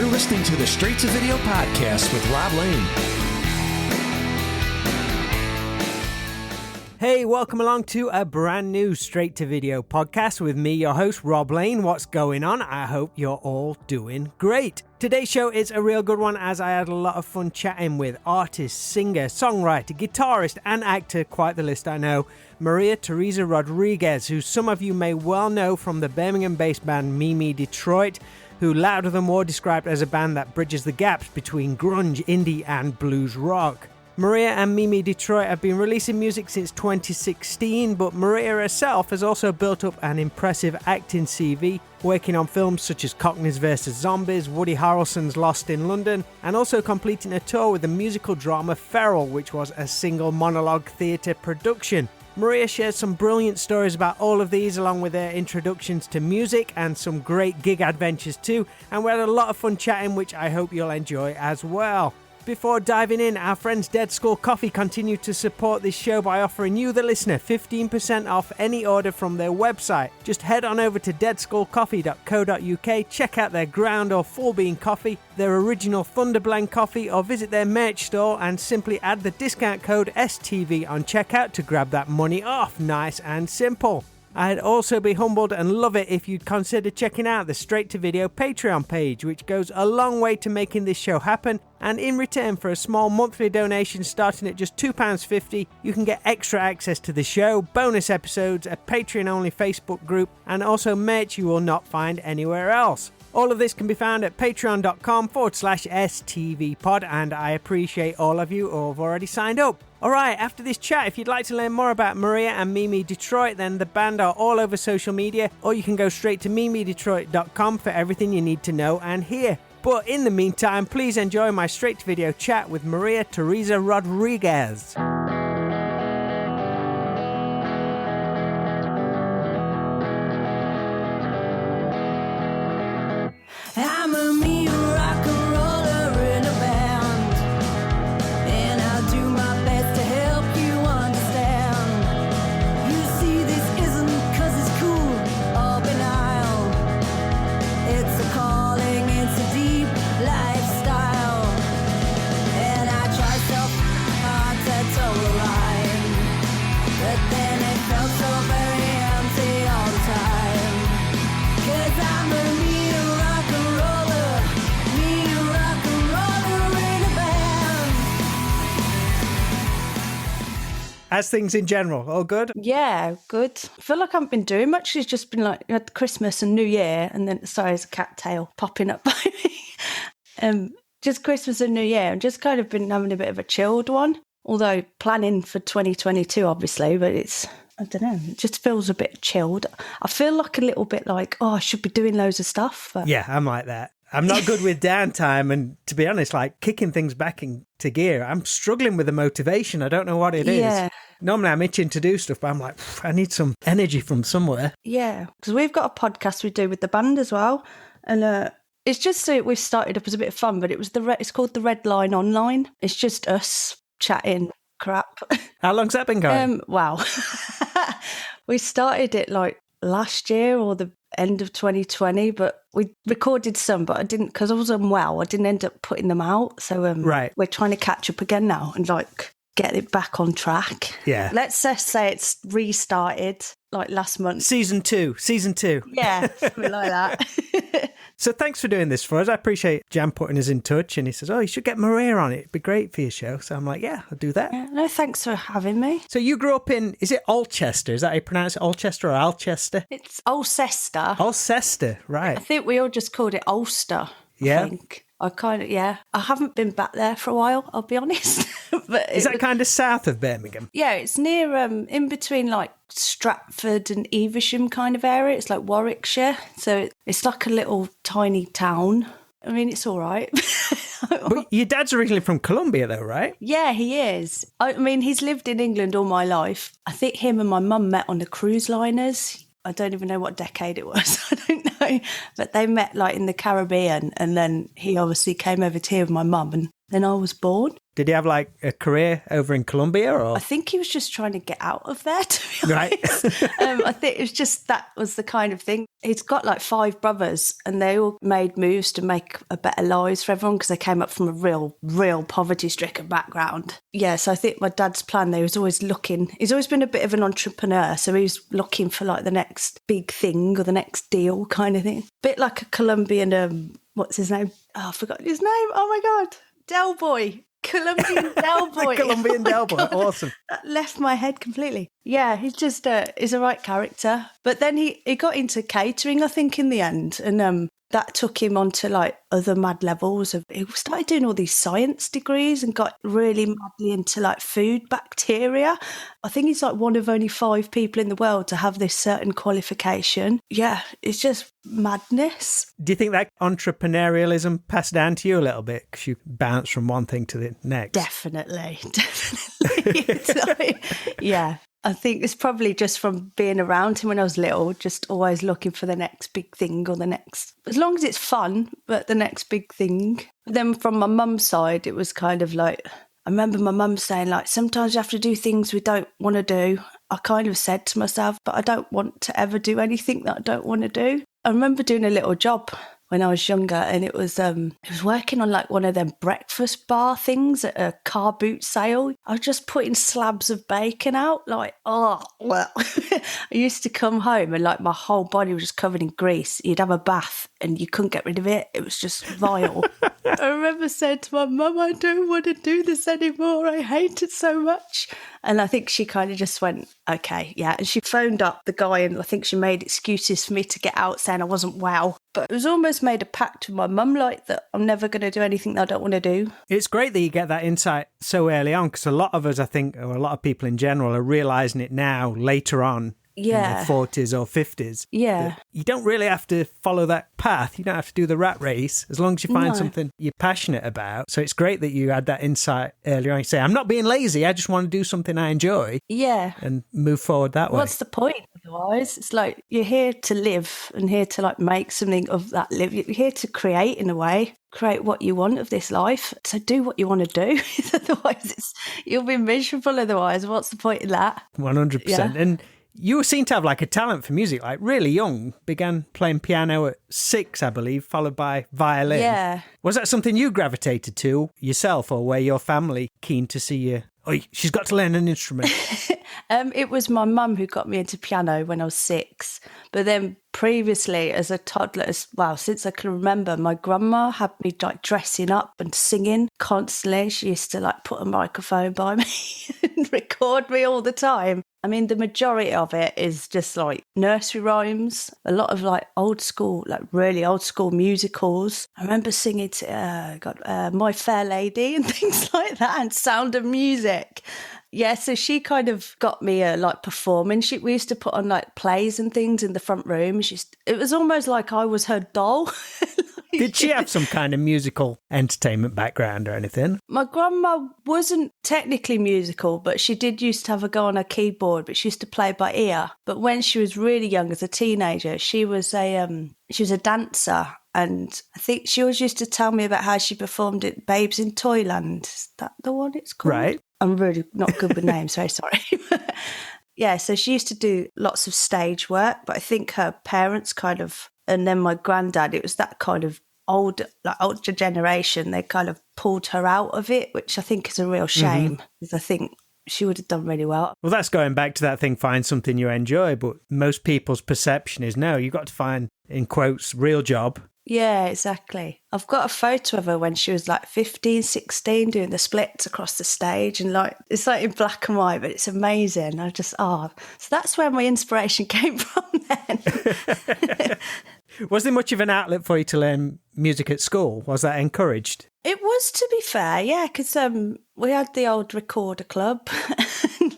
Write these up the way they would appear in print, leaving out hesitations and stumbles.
You're listening to the Straight to Video podcast with Rob Lane. Hey, welcome along to a brand new Straight to Video podcast with me, your host, Rob Lane. What's going on? I hope you're all doing great. Today's show is a real good one as I had a lot of fun chatting with artist, singer, songwriter, guitarist and actor, quite the list I know, Maria Theresa Rodriguez, who some of you may well know from the Birmingham-based band Mimi Detroit, who Louder Than War described as a band that bridges the gaps between grunge, indie and blues rock. Maria and Mimi Detroit have been releasing music since 2016, but Maria herself has also built up an impressive acting CV, working on films such as Cockneys vs. Zombies, Woody Harrelson's Lost in London, and also completing a tour with the musical drama Feral, which was a single monologue theatre production. Maria shares some brilliant stories about all of these, along with their introductions to music and some great gig adventures too, and we had a lot of fun chatting, which I hope you'll enjoy as well. Before diving in, our friends Dead Skull Coffee continue to support this show by offering you, the listener, 15% off any order from their website. Just head on over to deadskullcoffee.co.uk, check out their ground or full bean coffee, their original Thunderblend coffee, or visit their merch store and simply add the discount code STV on checkout to grab that money off. Nice and simple. I'd also be humbled and love it if you'd consider checking out the Straight to Video Patreon page, which goes a long way to making this show happen, and in return for a small monthly donation starting at just £2.50, you can get extra access to the show, bonus episodes, a Patreon-only Facebook group, and also merch you will not find anywhere else. All of this can be found at patreon.com/STVpod, and I appreciate all of you who have already signed up. Alright, after this chat, if you'd like to learn more about Maria and Mimi Detroit, then the band are all over social media, or you can go straight to mimidetroit.com for everything you need to know and hear. But in the meantime, please enjoy my straight to video chat with Maria Theresa Rodriguez. I'm a mean rock and roller in a band, and I'll do my best to help you understand. You see, this isn't 'cause it's cool or benign. It's a calling, it's a deep lifestyle, and I try so hard to toe the line, but then it felt so very empty all the time. 'Cause I'm a mean rock and roller in a band. As things in general, all good? Yeah, good. I feel like I haven't been doing much. It's just been like, you had Christmas and New Year, and then, sorry, there's a cat tail popping up by me. Just Christmas and New Year. I've just kind of been having a bit of a chilled one, although planning for 2022, obviously, but it's, I don't know, it just feels a bit chilled. I feel like a little bit like, I should be doing loads of stuff. But Yeah, I'm like that. I'm not good with downtime, and to be honest, like kicking things back into gear, I'm struggling with the motivation. I don't know what it is. Yeah. Normally I'm itching to do stuff, but I'm like, I need some energy from somewhere. Yeah, because we've got a podcast we do with the band as well, and it's just so we've started up as a bit of fun, but it was it's called the Red Line Online. It's just us chatting crap. How long's that been going? Wow. We started it like last year or the end of 2020, but we recorded some, but I didn't, because I was unwell, I didn't end up putting them out. So Right. we're trying to catch up again now and like get it back on track. Yeah. Let's just say it's restarted like last month. Season two. Yeah, something like that. So thanks for doing this for us. I appreciate Jan putting us in touch, and he says, you should get Maria on it. It'd be great for your show. So I'm like, yeah, I'll do that. Yeah, no, thanks for having me. So you grew up in, is it Alchester? Is that how you pronounce it? Alchester or Alchester? It's Alcester. Alcester, right. I think we all just called it Ulster. Yeah. I think. I haven't been back there for a while, I'll be honest. But Is that kind of south of Birmingham? yeah, it's near in between like Stratford and Evesham kind of area. It's like Warwickshire. So it's like a little tiny town. I mean, it's all right. But your dad's originally from Colombia though, right? Yeah, he is. I mean, he's lived in England all my life. I think him and my mum met on the cruise liners. I don't even know what decade it was. I don't know. But they met like in the Caribbean, and then he obviously came over to here with my mum, and then I was born. Did he have like a career over in Colombia or? I think he was just trying to get out of there, to be Right. honest. I think it was just that was the kind of thing. He's got like 5 brothers and they all made moves to make a better lives for everyone because they came up from a real poverty-stricken background. Yeah, so I think my dad's plan, he was always looking, he's always been a bit of an entrepreneur, so he was looking for like the next big thing or the next deal kind of thing. Bit like a Colombian, what's his name? Oh, I forgot his name. Oh my God. Del Boy. Colombian Del Boy. Colombian Del Boy. Awesome. That left my head completely. Yeah, he's just is a right character. But then he got into catering, I think, in the end. And that took him onto like other mad levels. He started doing all these science degrees and got really madly into like food bacteria. I think he's like one of only 5 people in the world to have this certain qualification. Yeah, it's just madness. Do you think that entrepreneurialism passed down to you a little bit because you bounce from one thing to the next? Definitely. It's like, yeah. I think it's probably just from being around him when I was little, just always looking for the next big thing or the next, as long as it's fun, but the next big thing. But then from my mum's side, it was kind of like, I remember my mum saying like, sometimes you have to do things we don't want to do. I kind of said to myself, but I don't want to ever do anything that I don't want to do. I remember doing a little job when I was younger, and it was working on like one of them breakfast bar things at a car boot sale. I was just putting slabs of bacon out, like, oh, well. I used to come home and like my whole body was just covered in grease. You'd have a bath and you couldn't get rid of it. It was just vile. I remember saying to my mum, I don't want to do this anymore. I hate it so much. And I think she kind of just went, okay, yeah. And she phoned up the guy and I think she made excuses for me to get out saying I wasn't well. But it was almost made a pact with my mum like that I'm never going to do anything that I don't want to do. It's great that you get that insight so early on because a lot of us, I think, or a lot of people in general are realising it now later on. Yeah. In their 40s or 50s. Yeah. You don't really have to follow that path. You don't have to do the rat race as long as you find something you're passionate about. So it's great that you had that insight earlier on. You say, I'm not being lazy. I just want to do something I enjoy. Yeah. And move forward that way. What's the point otherwise? It's like you're here to live and here to like make something of that live. You're here to create in a way. Create what you want of this life. So do what you want to do. Otherwise, you'll be miserable otherwise. What's the point in that? 100%. Yeah. And you seem to have like a talent for music, like really young. Began playing piano at 6, I believe, followed by violin. Yeah. Was that something you gravitated to yourself, or were your family keen to see you? Oh, she's got to learn an instrument. It was my mum who got me into piano when I was 6. But then previously, as a toddler, since I can remember, my grandma had me like dressing up and singing constantly. She used to like put a microphone by me and record me all the time. I mean, the majority of it is just like nursery rhymes, a lot of like old school, like really old school musicals. I remember singing to My Fair Lady and things like that, and Sound of Music. Yeah, so she kind of got me like performing. We used to put on like plays and things in the front room. It was almost like I was her doll. Did she have some kind of musical entertainment background or anything? My grandma wasn't technically musical, but she did used to have a go on her keyboard, but she used to play by ear. But when she was really young, as a teenager, she was a dancer. And I think she always used to tell me about how she performed at Babes in Toyland. Is that the one it's called? Right. I'm really not good with names, very sorry. Yeah, so she used to do lots of stage work, but I think her parents kind of, and then my granddad, it was that kind of older generation, they kind of pulled her out of it, which I think is a real shame, because I think she would have done really well. Well, that's going back to that thing, find something you enjoy, but most people's perception is, no, you've got to find, in quotes, real job. Yeah, exactly. I've got a photo of her when she was like 15, 16, doing the splits across the stage, and like it's like in black and white, but it's amazing. So that's where my inspiration came from then. Was there much of an outlet for you to learn music at school? Was that encouraged? It was, to be fair, yeah, because we had the old recorder club.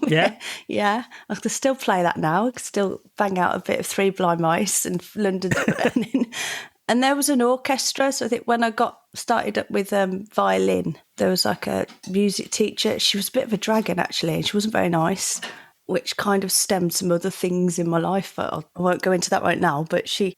Yeah? Yeah, I can still play that now. I can still bang out a bit of Three Blind Mice and London's Burning. And there was an orchestra, so I think when I got started up with violin, there was like a music teacher. She was a bit of a dragon, actually, and she wasn't very nice. which kind of stemmed some other things in my life. I won't go into that right now, but she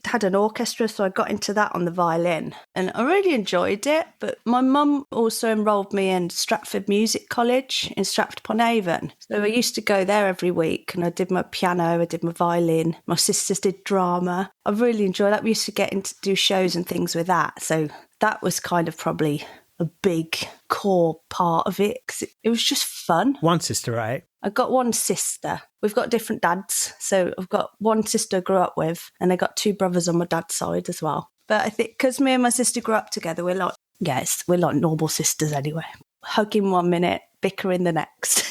had an orchestra, so I got into that on the violin and I really enjoyed it. But my mum also enrolled me in Stratford Music College in Stratford-upon-Avon. So I used to go there every week and I did my piano, I did my violin, my sisters did drama. I really enjoyed that. We used to get into do shows and things with that. So that was kind of probably a big core part of it because it was just fun. One sister, right? I got one sister. We've got different dads. So I've got one sister I grew up with and I got two brothers on my dad's side as well. But I think because me and my sister grew up together, we're like normal sisters anyway. Hugging one minute, bickering the next.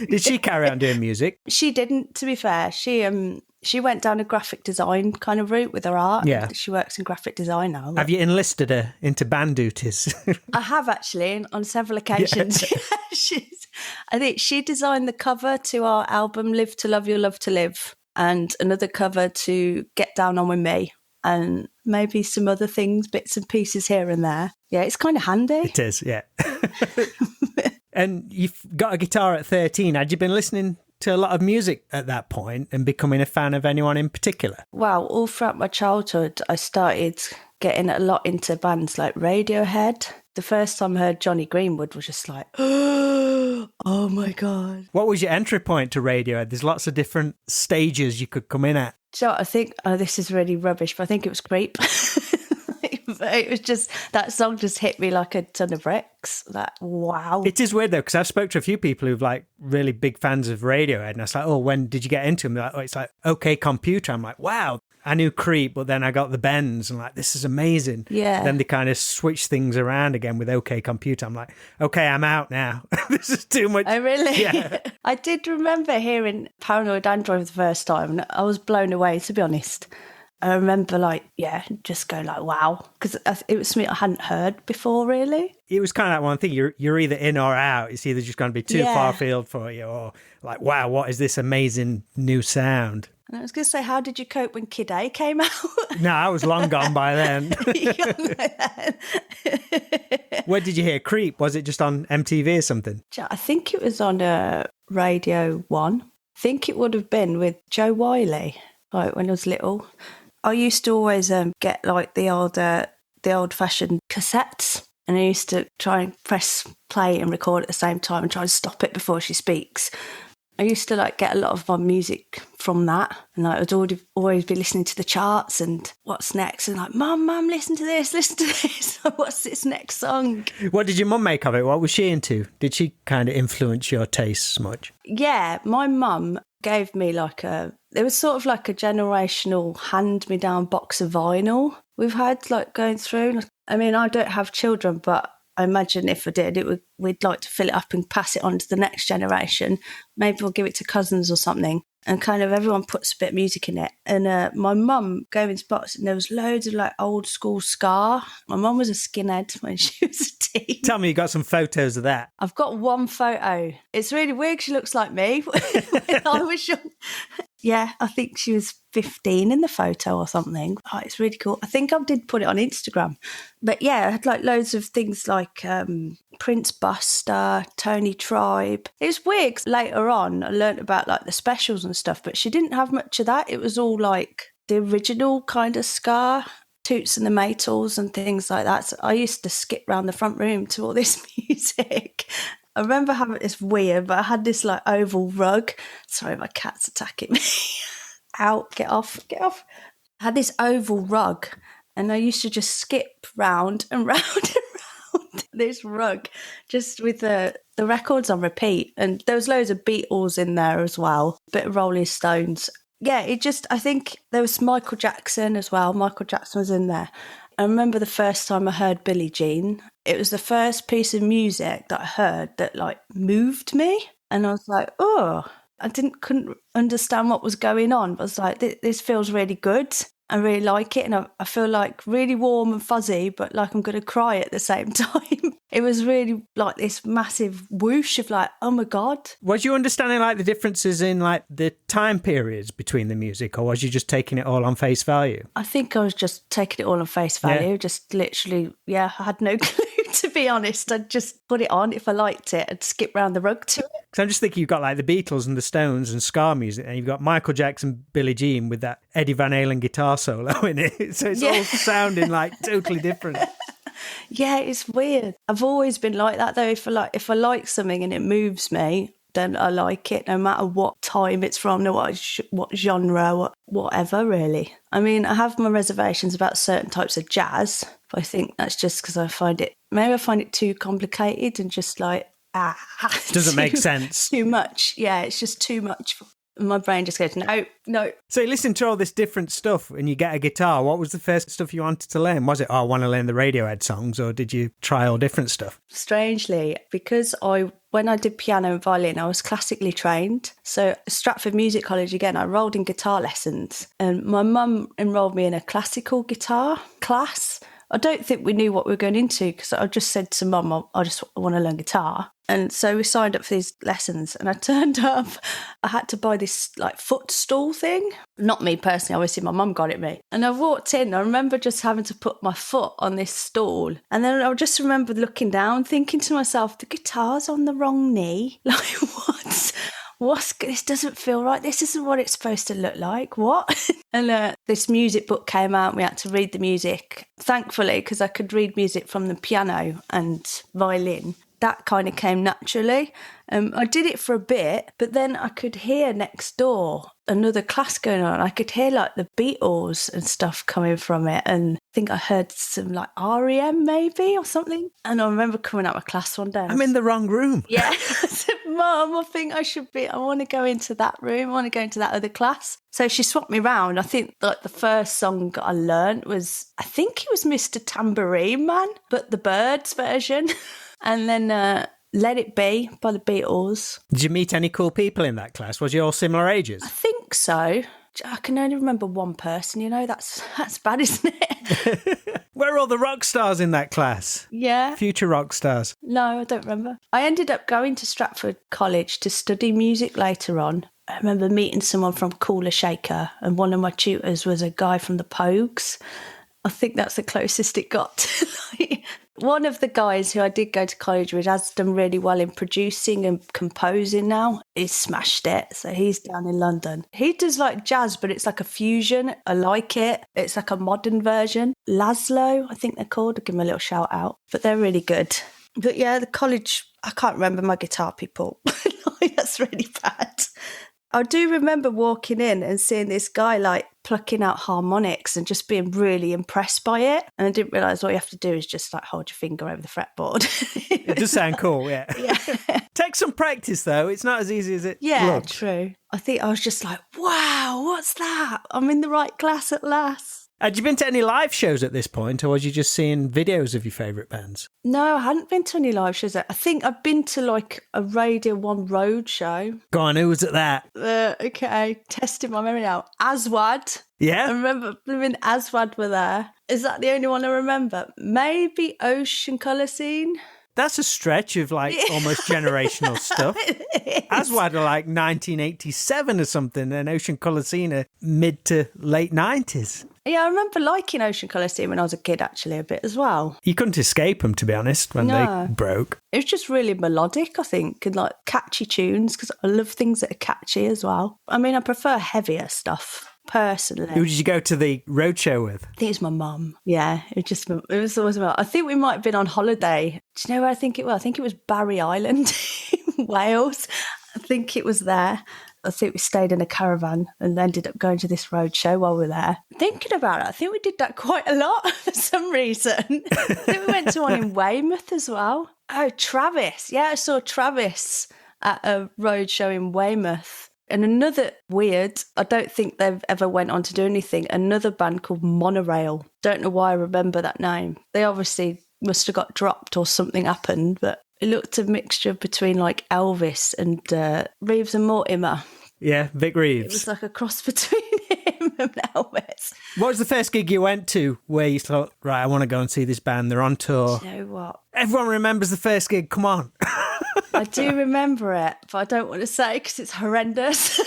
Did she carry on doing music? She didn't, to be fair. She went down a graphic design kind of route with her art. Yeah. She works in graphic design now. Have you enlisted her into band duties? I have actually, on several occasions. Yeah. I think she designed the cover to our album Live to Love Your Love to Live and another cover to Get Down On With Me and maybe some other things, bits and pieces here and there. Yeah, it's kind of handy. It is, yeah. And you've got a guitar at 13. Had you been listening to a lot of music at that point and becoming a fan of anyone in particular? Wow, all throughout my childhood, I started getting a lot into bands like Radiohead. The first time I heard Johnny Greenwood was just like, oh my God. What was your entry point to Radiohead? There's lots of different stages you could come in at. So I think, this is really rubbish, but I think it was Creep. It was just, that song just hit me like a ton of bricks. Like, wow. It is weird though, because I've spoke to a few people who've like really big fans of Radiohead, and I was like, oh, when did you get into them? They're like, oh, it's like OK Computer. I'm like, wow. I knew Creep, but then I got the Bends and like, this is amazing. Yeah. Then they kind of switch things around again with OK Computer. I'm like, okay, I'm out now. This is too much. Oh, really? Yeah. I did remember hearing Paranoid Android for the first time, and I was blown away, to be honest. I remember just going like, wow, because it was something I hadn't heard before, really. It was kind of that one thing, you're either in or out. It's either just going to be too far afield for you or like, wow, what is this amazing new sound? And I was going to say, how did you cope when Kid A came out? No, I was long gone by then. Where did you hear Creep? Was it just on MTV or something? I think it was on Radio 1. I think it would have been with Joe Wiley, like when I was little. I used to always get like the old-fashioned cassettes, and I used to try and press play and record at the same time and try and stop it before she speaks. I used to like get a lot of my music from that, and like, I'd always be listening to the charts and what's next, and like, Mum, listen to this. What's this next song? What did your mum make of it? What was she into? Did she kind of influence your tastes much? Yeah, my mum gave me it was sort of like a generational hand-me-down box of vinyl we've had like going through. I mean, I don't have children, but I imagine if I did, we'd like to fill it up and pass it on to the next generation. Maybe we'll give it to cousins or something. And kind of everyone puts a bit of music in it. And my mum gave me spots, and there was loads of like old school ska. My mum was a skinhead when she was a teen. Tell me you got some photos of that. I've got one photo. It's really weird. She looks like me when I was young. Yeah, I think she was 15 in the photo or something. Oh, it's really cool. I think I did put it on Instagram. But yeah, I had like loads of things like Prince Buster, Tony Tribe. It was weird 'cause later on I learnt about like the specials and stuff, but she didn't have much of that. It was all like the original kind of ska, Toots and the Maytals and things like that. So I used to skip round the front room to all this music. I remember having this weird, but I had this like oval rug. Sorry, my cat's attacking me. Out, get off. I had this oval rug, and I used to just skip round and round and round this rug, just with the records on repeat. And there was loads of Beatles in there as well, a bit of Rolling Stones. Yeah, I think there was Michael Jackson as well. Michael Jackson was in there. I remember the first time I heard Billie Jean. It was the first piece of music that I heard that like moved me. And I was like, oh, I couldn't understand what was going on. But I was like, this feels really good. I really like it. And I feel like really warm and fuzzy, but like I'm going to cry at the same time. It was really like this massive whoosh of like, oh my God. Was you understanding like the differences in like the time periods between the music, or was you just taking it all on face value? I think I was just taking it all on face value. Yeah. Just literally, I had no clue To be honest, I'd just put it on if I liked it and skip round the rug to it. Because I'm just thinking you've got like the Beatles and the Stones and ska music, and you've got Michael Jackson, Billie Jean with that Eddie Van Halen guitar solo in it. So it's all sounding like totally different. Yeah, it's weird. I've always been like that though. If I like something and it moves me, then I like it, no matter what time it's from, no what genre, whatever, really. I mean, I have my reservations about certain types of jazz, but I think that's just because I find it too complicated and just like, doesn't make sense. Too much. Yeah, it's just too much. My brain just goes, no. So you listen to all this different stuff and you get a guitar. What was the first stuff you wanted to learn? Was it, I want to learn the Radiohead songs, or did you try all different stuff? Strangely, because when I did piano and violin, I was classically trained. So Stratford Music College, again, I enrolled in guitar lessons. And my mum enrolled me in a classical guitar class. I don't think we knew what we were going into because I just said to Mum, I want to learn guitar. And so we signed up for these lessons and I turned up. I had to buy this like footstool thing. Not me personally, obviously my mum got it me. And I walked in, I remember just having to put my foot on this stool. And then I just remember looking down, thinking to myself, the guitar's on the wrong knee. Like, this doesn't feel right. This isn't what it's supposed to look like. What? And this music book came out and we had to read the music. Thankfully, because I could read music from the piano and violin, that kind of came naturally. I did it for a bit, but then I could hear next door another class going on. I could hear like the Beatles and stuff coming from it. And I think I heard some like REM maybe or something. And I remember coming out of class one day. I'm in the wrong room. Yeah. I said, Mum, I think I want to go into that room. I want to go into that other class. So she swapped me round. I think like the first song I learned was, I think it was Mr. Tambourine Man, but the Birds version. And then Let It Be by the Beatles. Did you meet any cool people in that class? Was you all similar ages? I think so. I can only remember one person, that's bad, isn't it? Where are all the rock stars in that class? Yeah. Future rock stars. No, I don't remember. I ended up going to Stratford College to study music later on. I remember meeting someone from Cooler Shaker, and one of my tutors was a guy from the Pogues. I think that's the closest it got. One of the guys who I did go to college with has done really well in producing and composing now. He's smashed it. So he's down in London. He does like jazz, but it's like a fusion. I like it. It's like a modern version. Laszlo, I think they're called. I'll give them a little shout out. But they're really good. But yeah, the college, I can't remember my guitar people. That's really bad. I do remember walking in and seeing this guy like plucking out harmonics and just being really impressed by it. And I didn't realise all you have to do is just like hold your finger over the fretboard. It does sound cool, yeah. Yeah. Take some practice though. It's not as easy as it looks. True. I think I was just like, wow, what's that? I'm in the right class at last. Had you been to any live shows at this point, or was you just seeing videos of your favourite bands? No, I hadn't been to any live shows. I think I've been to like a Radio 1 road show. Go on, who was at that? Okay, testing my memory now. Aswad. Yeah? I remember Blooming Aswad were there. Is that the only one I remember? Maybe Ocean Colour Scene. That's a stretch of like almost generational stuff. Aswad are like 1987 or something, and Ocean Colour Scene are mid to late 90s. Yeah, I remember liking Ocean Colour Scene when I was a kid, actually, a bit as well. You couldn't escape them, to be honest, when they broke. It was just really melodic, I think, and like catchy tunes, because I love things that are catchy as well. I mean, I prefer heavier stuff. Personally. Who did you go to the roadshow with? I think it's my mum. Yeah, it was always about. I think we might have been on holiday. Do you know where I think it was? I think it was Barry Island in Wales. I think it was there. I think we stayed in a caravan and ended up going to this roadshow while we were there. Thinking about it, I think we did that quite a lot for some reason. I think we went to one in Weymouth as well. Oh, Travis. Yeah, I saw Travis at a roadshow in Weymouth. And another weird, I don't think they've ever went on to do anything, another band called Monorail. Don't know why I remember that name. They obviously must have got dropped or something happened, but it looked a mixture between like Elvis and Reeves and Mortimer. Yeah, Vic Reeves. It was like a cross between him and Elvis. What was the first gig you went to where you thought, right, I want to go and see this band, they're on tour? You know what? Everyone remembers the first gig, come on. I do remember it, but I don't want to say because it's horrendous.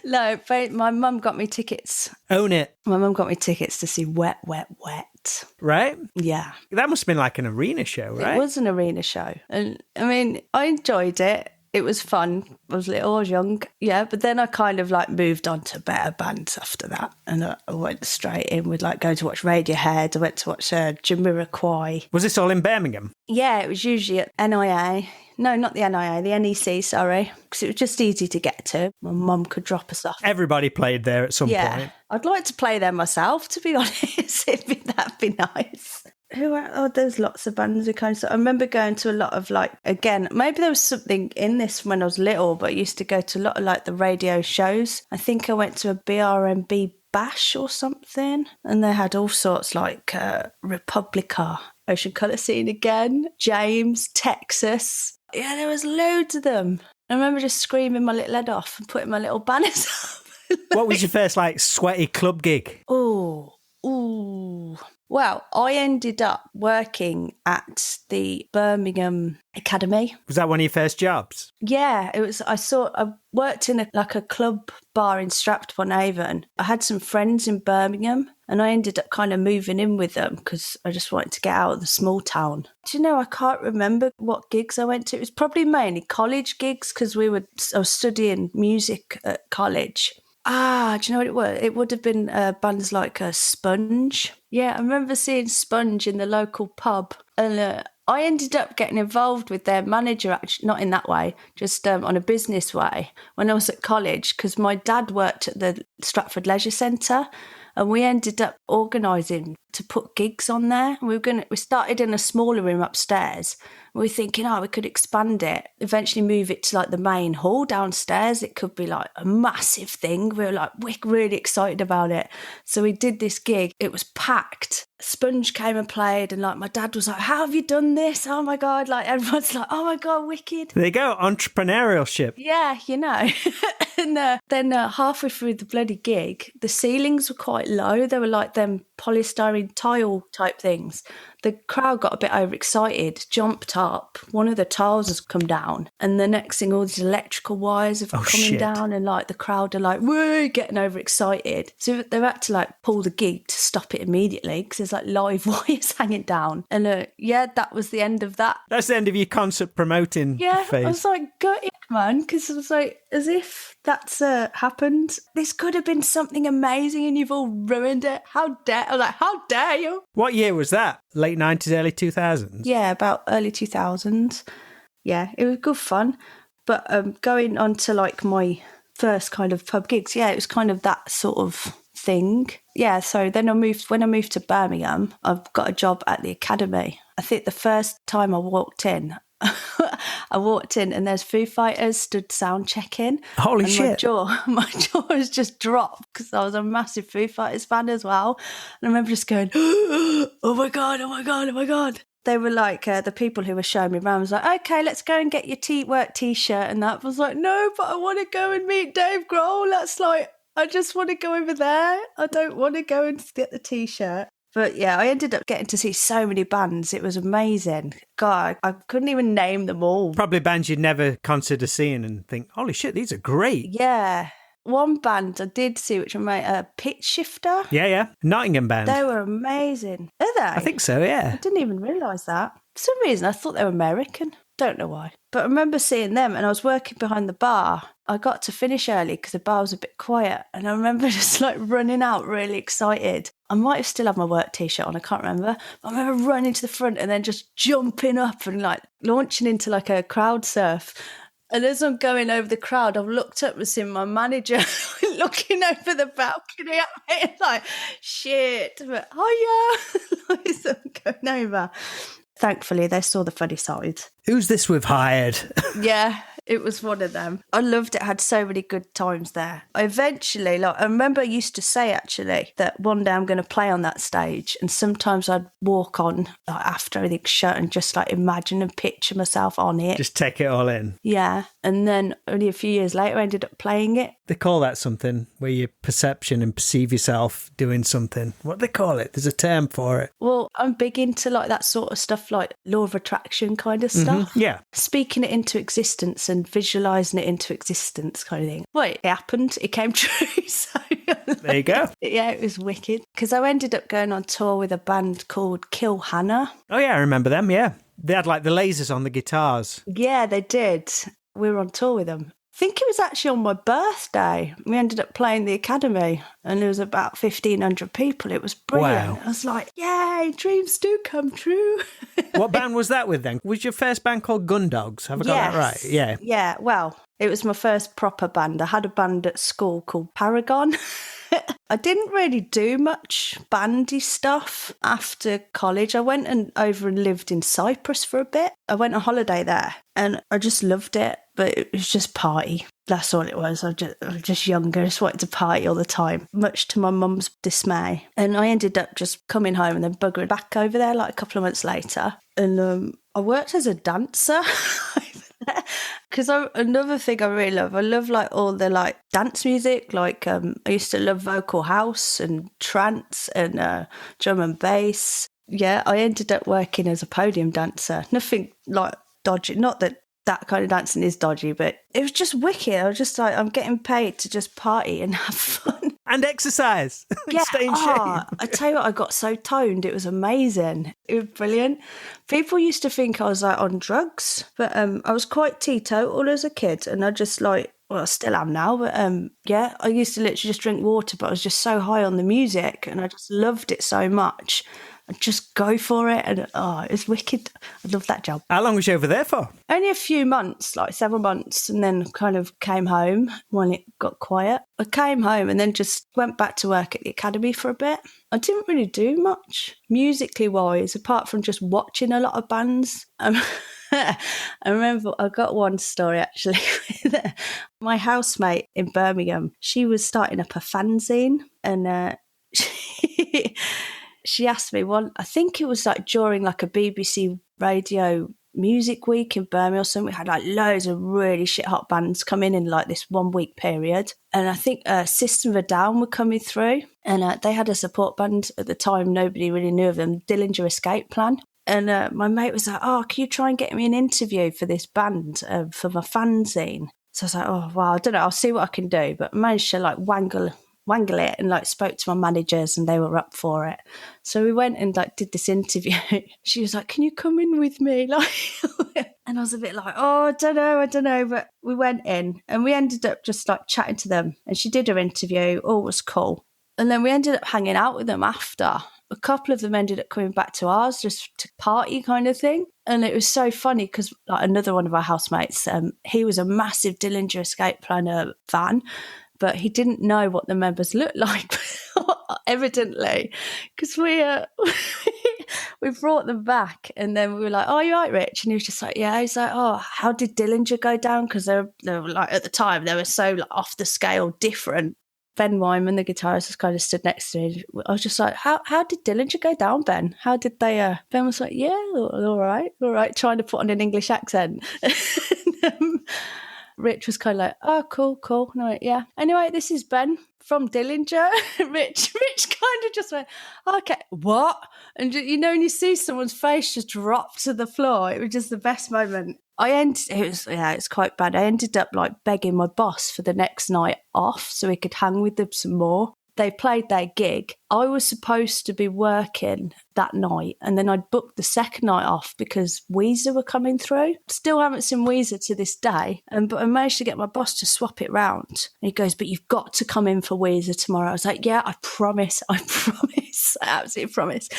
No, but my mum got me tickets. Own it, My mum got me tickets to see Wet, Wet, Wet. right? Yeah. That must have been like an arena show, right? It was an arena show. And I mean, I enjoyed it. It was fun. I was little, I was young. Yeah, but then I kind of like moved on to better bands after that. And I went straight in with like going to watch Radiohead. I went to watch Jamiroquai. Was this all in Birmingham? Yeah, it was usually at NIA. No, not the NIA, the NEC, sorry. Because it was just easy to get to. My mum could drop us off. Everybody played there at some point. I'd like to play there myself, to be honest. That'd be nice. There's lots of bands who kind of. I remember going to a lot of like, again, maybe there was something in this when I was little, but I used to go to a lot of like the radio shows. I think I went to a BRMB bash or something, and they had all sorts like Republica, Ocean Colour Scene again, James, Texas. Yeah, there was loads of them. I remember just screaming my little head off and putting my little banners up. What was your first like sweaty club gig? Ooh. Well, I ended up working at the Birmingham Academy. Was that one of your first jobs? Yeah, it was. I worked in a club bar in Stratford-upon-Avon. I had some friends in Birmingham, and I ended up kind of moving in with them because I just wanted to get out of the small town. Do you know, I can't remember what gigs I went to. It was probably mainly college gigs because I was studying music at college. Do you know what it was? It would have been bands like Sponge. Yeah, I remember seeing Sponge in the local pub. And I ended up getting involved with their manager, actually, not in that way, just on a business way, when I was at college, because my dad worked at the Stratford Leisure Centre. And we ended up organising to put gigs on there. We started in a smaller room upstairs. We were thinking, we could expand it, eventually move it to like the main hall downstairs. It could be like a massive thing. We were really excited about it. So we did this gig. It was packed. Sponge came and played, and like my dad was like, "How have you done this? Oh my God." Like everyone's like, "Oh my God, wicked." There you go, entrepreneurship. Yeah, you know. And then halfway through the bloody gig, the ceilings were quite low. They were like them polystyrene tile type things. The crowd got a bit overexcited, jumped up. One of the tiles has come down, and the next thing, all these electrical wires have coming down, and like the crowd are like, "Woo!" getting overexcited. So they've had to like pull the gig to stop it immediately because there's like live wires hanging down. And that was the end of that. That's the end of your concert promoting phase. I was like, gutted, man, because I was like, as if that's happened. This could have been something amazing, and you've all ruined it. How dare? I was like, how dare you? What year was that? Late 90s, early 2000s? Yeah, about early 2000s. Yeah, it was good fun. But going on to like my first kind of pub gigs, it was kind of that sort of thing. Yeah, so then when I moved to Birmingham, I've got a job at the Academy. I think the first time I walked in and there's Foo Fighters stood sound checking. Holy shit. My jaw has just dropped because I was a massive Foo Fighters fan as well. And I remember just going, oh my God, oh my God, oh my God. They were like, the people who were showing me around was like, okay, let's go and get your work t-shirt. And that was like, no, but I want to go and meet Dave Grohl. That's like, I just want to go over there. I don't want to go and get the t-shirt. But yeah, I ended up getting to see so many bands. It was amazing. God, I couldn't even name them all. Probably bands you'd never consider seeing and think, holy shit, these are great. Yeah. One band I did see, which was Pitch Shifter. Yeah. Nottingham band. They were amazing. Are they? I think so, yeah. I didn't even realise that. For some reason, I thought they were American. Don't know why. But I remember seeing them, and I was working behind the bar. I got to finish early because the bar was a bit quiet. And I remember just like running out really excited. I might have still had my work t-shirt on, I can't remember. But I remember running to the front and then just jumping up and like launching into like a crowd surf. And as I'm going over the crowd, I've looked up and seen my manager looking over the balcony at me. It's like, shit. But, so I'm going over. Thankfully, they saw the funny side. Who's this we've hired? Yeah, it was one of them. I loved it. I had so many good times there. I remember I used to say, actually, that one day I'm going to play on that stage. And sometimes I'd walk on after everything's shut and just like imagine and picture myself on it. Just take it all in. Yeah. And then only a few years later, I ended up playing it. They call that something where you perception and perceive yourself doing something. What do they call it? There's a term for it. Well, I'm big into like that sort of stuff, like law of attraction kind of stuff. Yeah. Speaking it into existence and visualising it into existence kind of thing. Well, it happened. It came true. So There you go. yeah, it was wicked. Because I ended up going on tour with a band called Kill Hannah. Oh, yeah, I remember them, yeah. They had like the lasers on the guitars. Yeah, they did. We were on tour with them. I think it was actually on my birthday. We ended up playing the Academy and there was about 1,500 people. It was brilliant. Wow. I was like, yay, dreams do come true. What band was that with then? Was your first band called Gundogs? Have I got that right? Yeah. Yeah, well, it was my first proper band. I had a band at school called Paragon. I didn't really do much bandy stuff after college. I went over and lived in Cyprus for a bit. I went on holiday there and I just loved it, but it was just party. That's all it was. I was just younger. I just wanted to party all the time, much to my mum's dismay. And I ended up just coming home and then buggering back over there like a couple of months later. And I worked as a dancer. Because another thing I really love, I love like all the like dance music. Like I used to love vocal house and trance and drum and bass. Yeah, I ended up working as a podium dancer. Nothing like dodgy. Not that kind of dancing is dodgy, but it was just wicked. I was just like, I'm getting paid to just party and have fun. And exercise. Yeah. Stay in shape. I tell you what, I got so toned. It was amazing. It was brilliant. People used to think I was like on drugs, but I was quite teetotal as a kid. And I just like, well, I still am now, but yeah, I used to literally just drink water, but I was just so high on the music and I just loved it so much. I'd just go for it. And it's wicked. I love that job. How long was you over there for? Only a few months, like several months, and then kind of came home when it got quiet. I came home and then just went back to work at the Academy for a bit. I didn't really do much musically wise, apart from just watching a lot of bands. I remember I got one story actually with my housemate in Birmingham. She was starting up a fanzine and she asked me I think it was like during like a BBC radio music week in Birmingham or something. We had like loads of really shit hot bands come in like this 1 week period. And I think System of a Down were coming through and they had a support band at the time. Nobody really knew of them, Dillinger Escape Plan. And my mate was like, can you try and get me an interview for this band for my fanzine? So I was like, oh, wow, I don't know. I'll see what I can do. But I managed to like wangle it and like spoke to my managers and they were up for it. So we went and like did this interview. She was like, can you come in with me? Like, and I was a bit like, I don't know. But we went in and we ended up just like chatting to them and she did her interview. All was cool. And then we ended up hanging out with them after. A couple of them ended up coming back to ours just to party kind of thing. And it was so funny because like another one of our housemates, he was a massive Dillinger Escape Planner fan, but he didn't know what the members looked like, evidently, because we brought them back and then we were like, you right, Rich? And he was just like, yeah. He's like, how did Dillinger go down? Because they were like, at the time, they were so like, off the scale different. Ben Wyman, the guitarist, just kind of stood next to me. I was just like, how did Dillinger go down, Ben? How did they... Ben was like, yeah, all right, trying to put on an English accent. Rich was kind of like, cool. And I went, yeah. Anyway, this is Ben from Dillinger. Rich kind of just went, okay, what? And you know, when you see someone's face just drop to the floor, it was just the best moment. It's quite bad. I ended up like begging my boss for the next night off so he could hang with them some more. They played their gig. I was supposed to be working that night and then I'd booked the second night off because Weezer were coming through. Still haven't seen Weezer to this day. But I managed to get my boss to swap it round. And he goes, but you've got to come in for Weezer tomorrow. I was like, yeah, I promise. I absolutely promise.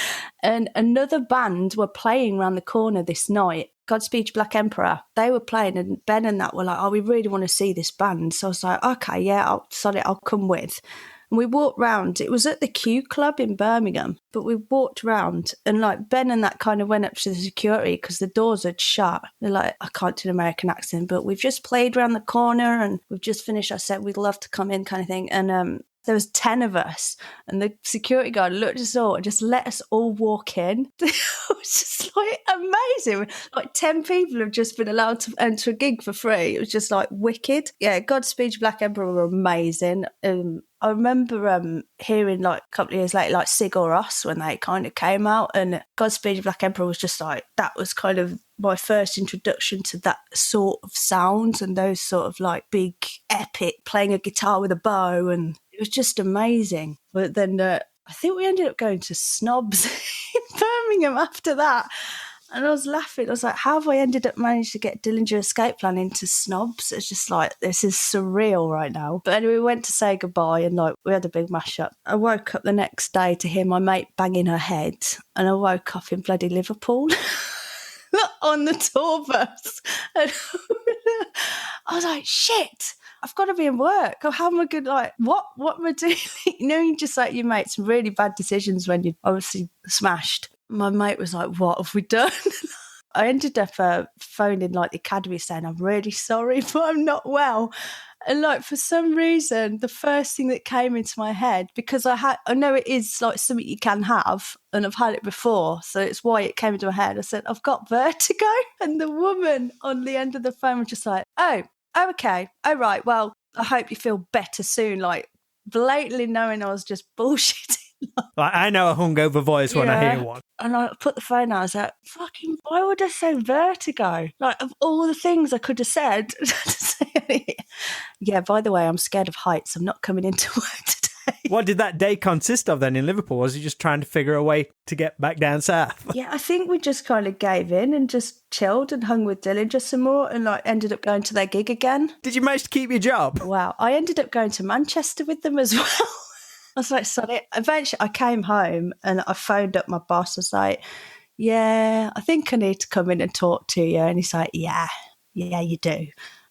And another band were playing around the corner this night. Godspeed Black Emperor. They were playing and Ben and that were like, we really want to see this band. So I was like, okay, yeah, I'll come with. And we walked round. It was at the Q Club in Birmingham, but we walked round and like Ben and that kind of went up to the security because the doors had shut. They're like, I can't do an American accent, but we've just played around the corner and we've just finished our set. We'd love to come in kind of thing. And There was 10 of us, and the security guard looked at us all and just let us all walk in. It was just like amazing. Like 10 people have just been allowed to enter a gig for free. It was just like wicked. Yeah, Godspeed You Black Emperor were amazing. I remember hearing like a couple of years later, like Sigur Rós when they kind of came out, and Godspeed You Black Emperor was just like, that was kind of my first introduction to that sort of sound and those sort of like big epic playing a guitar with a bow, and it was just amazing. But then I think we ended up going to Snobs in Birmingham after that. And I was laughing. I was like, how have I ended up managed to get Dillinger Escape Plan into Snobs? It's just like, this is surreal right now. But anyway, we went to say goodbye and like we had a big mash up. I woke up the next day to hear my mate banging her head, and I woke up in bloody Liverpool on the tour bus. And I was like, shit, I've got to be in work. Or how am I good? Like, what am I doing? You know, you just like, you make some really bad decisions when you're obviously smashed. My mate was like, what have we done? I ended up phoning like the academy saying, I'm really sorry, but I'm not well. And like, for some reason, the first thing that came into my head, because I know it is like something you can have, and I've had it before, so it's why it came into my head. I said, I've got vertigo. And the woman on the end of the phone was just like, oh, okay. Oh, right. Well, I hope you feel better soon. Like, blatantly knowing I was just bullshitting. Like, I know a hungover voice when I hear one. And I put the phone out, I was like, fucking, why would I say vertigo? Like, of all the things I could have said. Yeah, by the way, I'm scared of heights. I'm not coming into work today. What did that day consist of then in Liverpool? Was he just trying to figure a way to get back down south? Yeah, I think we just kind of gave in and just chilled and hung with Dillinger some more, and like ended up going to their gig again. Did you manage to keep your job? Wow. I ended up going to Manchester with them as well. I was like, sorry. Eventually I came home and I phoned up my boss. I was like, yeah, I think I need to come in and talk to you. And he's like, yeah, you do.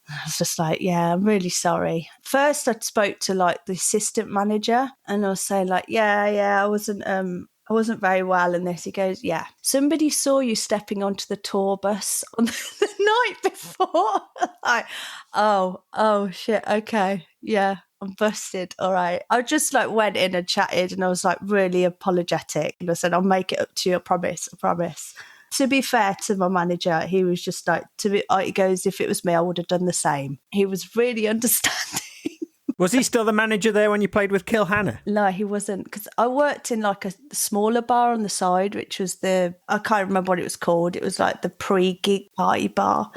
I was just like, yeah, I'm really sorry. First I spoke to like the assistant manager, and I was saying like, yeah, I wasn't very well in this. He goes, yeah, somebody saw you stepping onto the tour bus on the night before. Like, oh shit, okay, yeah, I'm busted. All right. I just like went in and chatted, and I was like really apologetic. And I said, I'll make it up to you, I promise. To be fair to my manager, he was just like, he goes, if it was me, I would have done the same. He was really understanding. Was he still the manager there when you played with Kill Hannah? No, he wasn't, because I worked in like a smaller bar on the side, which was I can't remember what it was called. It was like the pre-gig party bar.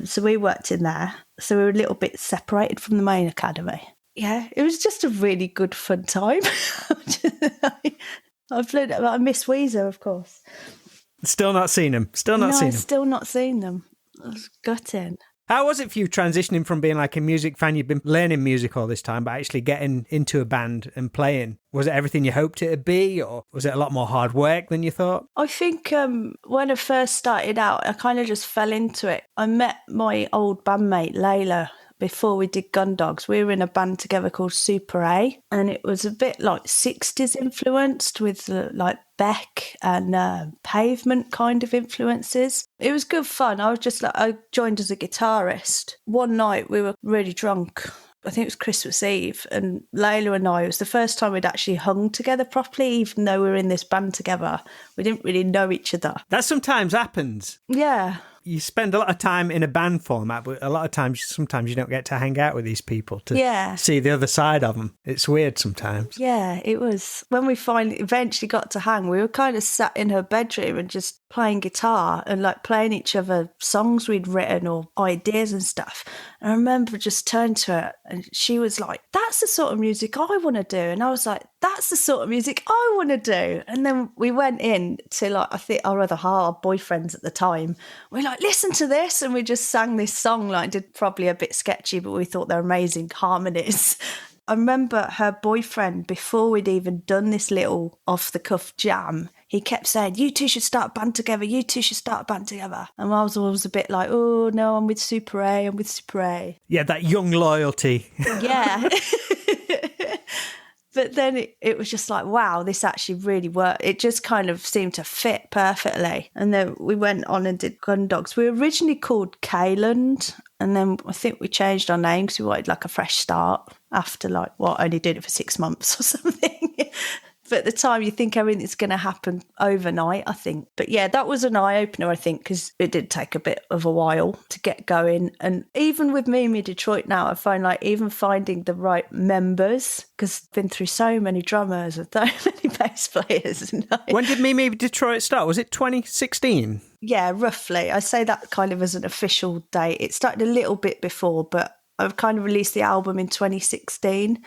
So we worked in there. So we were a little bit separated from the main academy. Yeah, it was just a really good, fun time. I miss Weezer, of course. Still not seen him. Still not seen them. I was gutting. How was it for you transitioning from being like a music fan, you've been learning music all this time, but actually getting into a band and playing? Was it everything you hoped it would be, or was it a lot more hard work than you thought? I think when I first started out, I kind of just fell into it. I met my old bandmate, Layla, before we did Gun Dogs. We were in a band together called Super A, and it was a bit like 60s influenced with like Beck and Pavement kind of influences. It was good fun. I joined as a guitarist. One night we were really drunk. I think it was Christmas Eve, and Layla and I, it was the first time we'd actually hung together properly, even though we were in this band together. We didn't really know each other. That sometimes happens. Yeah. You spend a lot of time in a band format, but a lot of times, sometimes you don't get to hang out with these people to see the other side of them. It's weird sometimes. Yeah, it was. When we eventually got to hang, we were kind of sat in her bedroom and just playing guitar and like playing each other songs we'd written or ideas and stuff. And I remember just turning to her and she was like, that's the sort of music I want to do. And I was like, that's the sort of music I want to do. And then we went in to like, I think our other half, boyfriends at the time, we're like, listen to this. And we just sang this song, like did probably a bit sketchy, but we thought they're amazing harmonies. I remember her boyfriend, before we'd even done this little off-the-cuff jam, he kept saying, you two should start a band together, you two should start a band together. And I was always a bit like, oh, no, I'm with Super A. Yeah, that young loyalty. Yeah. But then it was just like, wow, this actually really worked. It just kind of seemed to fit perfectly. And then we went on and did Gun Dogs. We were originally called Kayland, And then I think we changed our name because we wanted like a fresh start after only did it for 6 months or something. But at the time, you think everything's going to happen overnight, I think. But yeah, that was an eye-opener, I think, because it did take a bit of a while to get going. And even with Me Detroit now, I find like even finding the right members, because I've been through so many drummers and so many bass players. When did Me Detroit start? Was it 2016? Yeah, roughly. I say that kind of as an official date. It started a little bit before, but I've kind of released the album in 2016.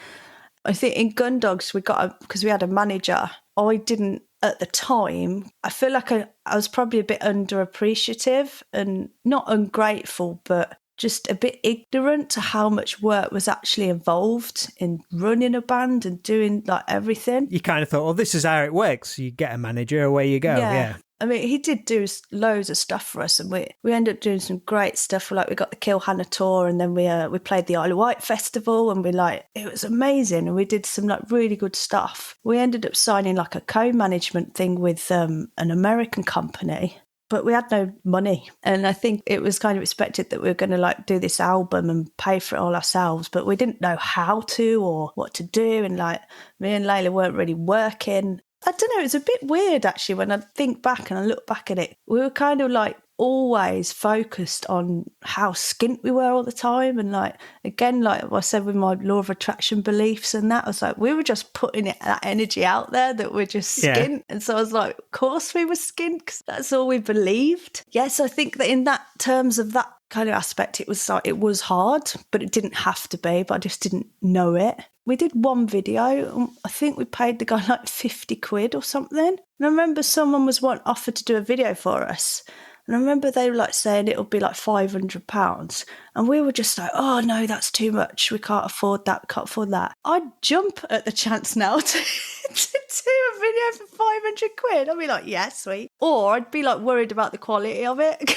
I think in Gundogs, because we had a manager, I didn't, at the time, I feel like I was probably a bit underappreciative and not ungrateful, but just a bit ignorant to how much work was actually involved in running a band and doing like everything. You kind of thought, well, this is how it works. You get a manager, away you go. Yeah. I mean, he did do loads of stuff for us, and we ended up doing some great stuff. Like we got the Kill Hannah tour, and then we played the Isle of Wight festival, and it was amazing. And we did some like really good stuff. We ended up signing like a co-management thing with an American company, but we had no money. And I think it was kind of expected that we were going to like do this album and pay for it all ourselves, but we didn't know how to or what to do. And like me and Layla weren't really working. I don't know, it's a bit weird actually when I think back and I look back at it. We were kind of like always focused on how skint we were all the time. And like, again, like I said with my law of attraction beliefs and that, I was like, we were just putting that energy out there that we're just skint. Yeah. And so I was like, of course we were skint because that's all we believed. Yes, I think that in that terms of that kind of aspect, it was hard, but it didn't have to be, but I just didn't know it. We did one video. I think we paid the guy like 50 quid or something. And I remember someone was offered to do a video for us. And I remember they were like saying it'll be like £500. And we were just like, oh no, that's too much. We can't afford that. I'd jump at the chance now to do a video for 500 quid. I'd be like, yeah, sweet. Or I'd be like worried about the quality of it.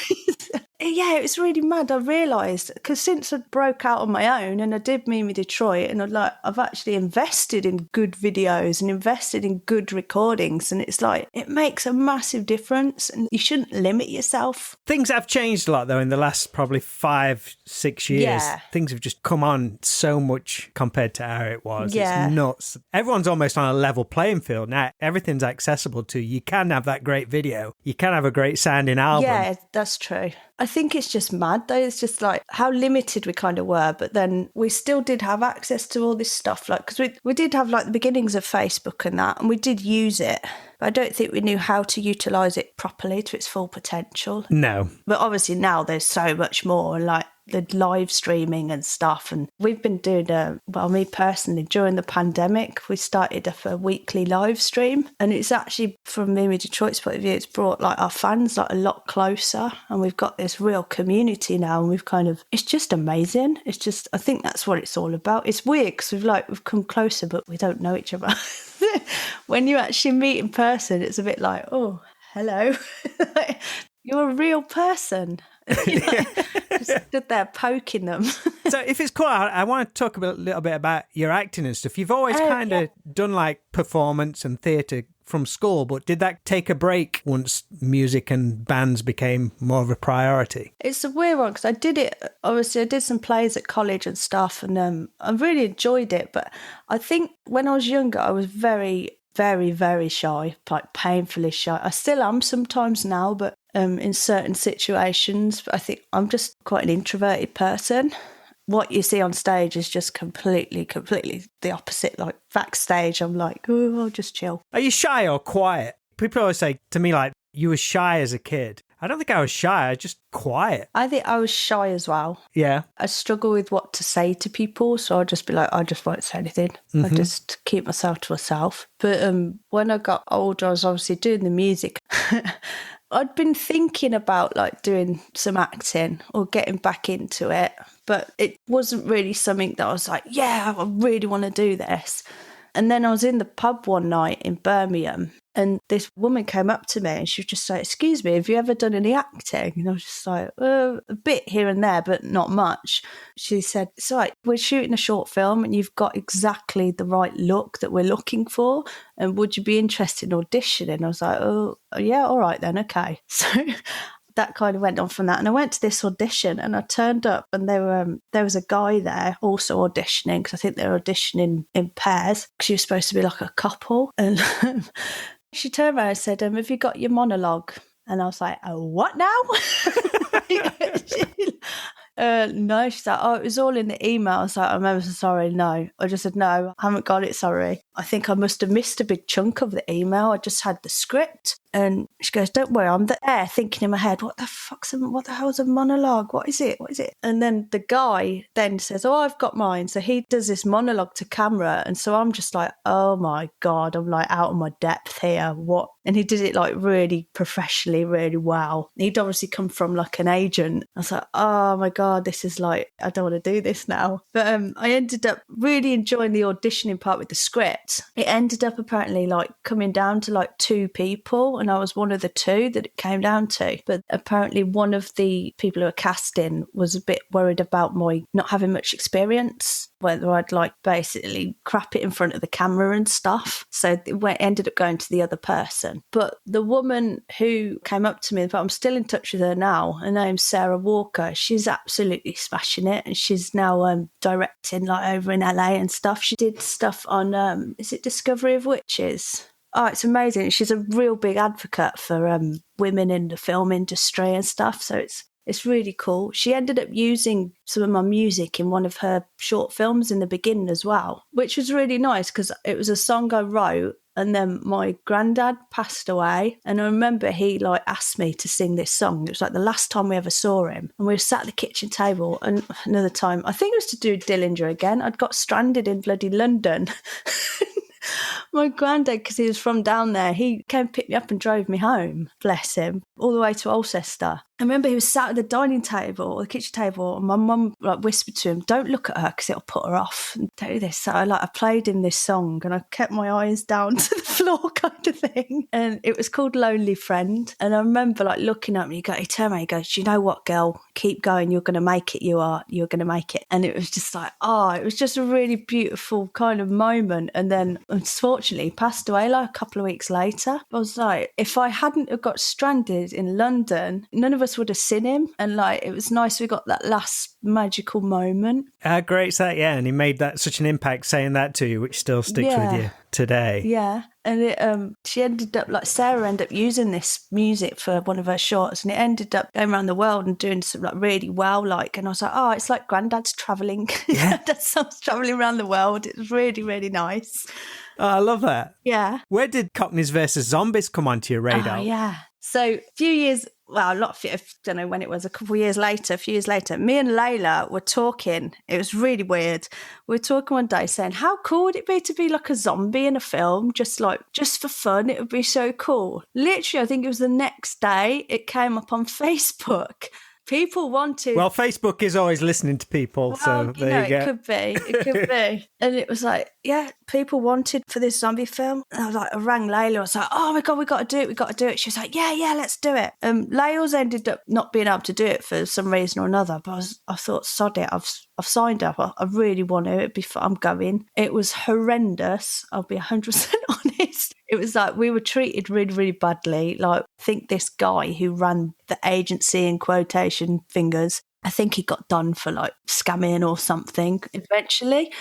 Yeah, it was really mad. I realised, because since I broke out on my own and I did Me Detroit, and I've actually invested in good videos and invested in good recordings, and it's like, it makes a massive difference, and you shouldn't limit yourself. Things have changed a lot, though, in the last probably 5-6 years. Yeah. Things have just come on so much compared to how it was. Yeah. It's nuts. Everyone's almost on a level playing field now. Everything's accessible to you. You can have that great video. You can have a great sounding album. Yeah, that's true. I think it's just mad though. It's just like how limited we kind of were, but then we still did have access to all this stuff. Like, because we did have like the beginnings of Facebook and that, and we did use it. But I don't think we knew how to utilise it properly to its full potential. No. But obviously now there's so much more, and like the live streaming and stuff. And we've been doing, me personally, during the pandemic, we started up a weekly live stream. And it's actually, from Me Detroit's point of view, it's brought like our fans like a lot closer. And we've got this real community now. And it's just amazing. It's just, I think that's what it's all about. It's weird because we've come closer, but we don't know each other. When you actually meet in person, it's a bit like, oh, hello. You're a real person. Just stood there poking them. So if it's cool, I want to talk a little bit about your acting and stuff. You've always kind of done like performance and theatre from school, but did that take a break once music and bands became more of a priority? It's a weird one because I did some plays at college and stuff, and I really enjoyed it. But I think when I was younger, I was very, very, very shy, like painfully shy. I still am sometimes now, but in certain situations. But I think I'm just quite an introverted person. What you see on stage is just completely the opposite. Like backstage, I'm like, oh, I'll just chill. Are you shy or quiet? People always say to me, like, you were shy as a kid. I don't think I was shy. I was just quiet. I think I was shy as well. Yeah. I struggle with what to say to people, so I'll just be like, I just won't say anything. I just keep myself to myself. But when I got older, I was obviously doing the music. I'd been thinking about like doing some acting or getting back into it, but it wasn't really something that I was like, yeah, I really want to do this. And then I was in the pub one night in Birmingham, and this woman came up to me and she was just like, excuse me, have you ever done any acting? And I was just like, a bit here and there, but not much. She said, it's like, we're shooting a short film and you've got exactly the right look that we're looking for. And would you be interested in auditioning? I was like, oh, yeah, all right then, okay. So that kind of went on from that. And I went to this audition and I turned up and there was a guy there also auditioning, because I think they were auditioning in pairs, because she was supposed to be like a couple. And she turned around and said, have you got your monologue? And I was like, oh, what now? No, she's like, oh, it was all in the email. I was like, I'm ever so sorry, no. I just said, no, I haven't got it, sorry. I think I must have missed a big chunk of the email. I just had the script. And she goes, don't worry, I'm there thinking in my head, what the hell's a monologue? What is it? And then the guy then says, oh, I've got mine. So he does this monologue to camera. And so I'm just like, oh my God, I'm like out of my depth here. What? And he did it like really professionally, really well. He'd obviously come from like an agent. I was like, oh my God, this is like, I don't want to do this now. But I ended up really enjoying the auditioning part with the script. It ended up apparently like coming down to like 2 people. And I was one of the 2 that it came down to. But apparently one of the people who were casting was a bit worried about my not having much experience, whether I'd like basically crap it in front of the camera and stuff. So it ended up going to the other person. But the woman who came up to me, but I'm still in touch with her now, her name's Sarah Walker. She's absolutely smashing it. And she's now directing like over in LA and stuff. She did stuff on, is it Discovery of Witches? Oh, it's amazing. She's a real big advocate for women in the film industry and stuff. So it's really cool. She ended up using some of my music in one of her short films in the beginning as well, which was really nice because it was a song I wrote. And then my granddad passed away. And I remember he like asked me to sing this song. It was like the last time we ever saw him. And we were sat at the kitchen table. And another time, I think it was to do with Dillinger again. I'd got stranded in bloody London. My granddad, because he was from down there, he came pick me up and drove me home, bless him, all the way to Alcester. I remember he was sat at the dining table, or the kitchen table, and my mum like whispered to him, don't look at her because it'll put her off. And do this. So I played him this song and I kept my eyes down to the floor kind of thing. And it was called Lonely Friend. And I remember like looking at me, he turned around, he goes, you know what, girl, keep going, you're going to make it, you're going to make it. And it was just like, it was just a really beautiful kind of moment. And then unfortunately he passed away like a couple of weeks later. I was like, if I hadn't have got stranded in London, none of us would have seen him. And like, it was nice we got that last magical moment. How great is that? Yeah, and he made that such an impact saying that to you, which still sticks with you today. Yeah. And she ended up, like Sarah ended up using this music for one of her shorts, and it ended up going around the world and doing some like really well, like, and I was like, it's like Granddad's travelling. Yeah. Granddad's songs travelling around the world. It was really, really nice. Oh, I love that. Yeah. Where did Cockneys versus Zombies come onto your radar? Oh, yeah. So a few years, well, I don't know when it was, a few years later, me and Layla were talking. It was really weird. We were talking one day saying, how cool would it be to be like a zombie in a film? Just for fun. It would be so cool. Literally, I think it was the next day, it came up on Facebook. People wanted... Well, Facebook is always listening to people, so there you go. It could be. And it was like, yeah, people wanted for this zombie film. And I was like, I rang Layla. I was like, oh my God, we got to do it. She was like, yeah, let's do it. Layla's ended up not being able to do it for some reason or another, but I thought, sod it, I've signed up. I really want to. It'd be fun. I'm going. It was horrendous. I'll be 100% honest. It was like we were treated really, really badly. Like, I think this guy who ran the agency in quotation fingers, I think he got done for like scamming or something eventually.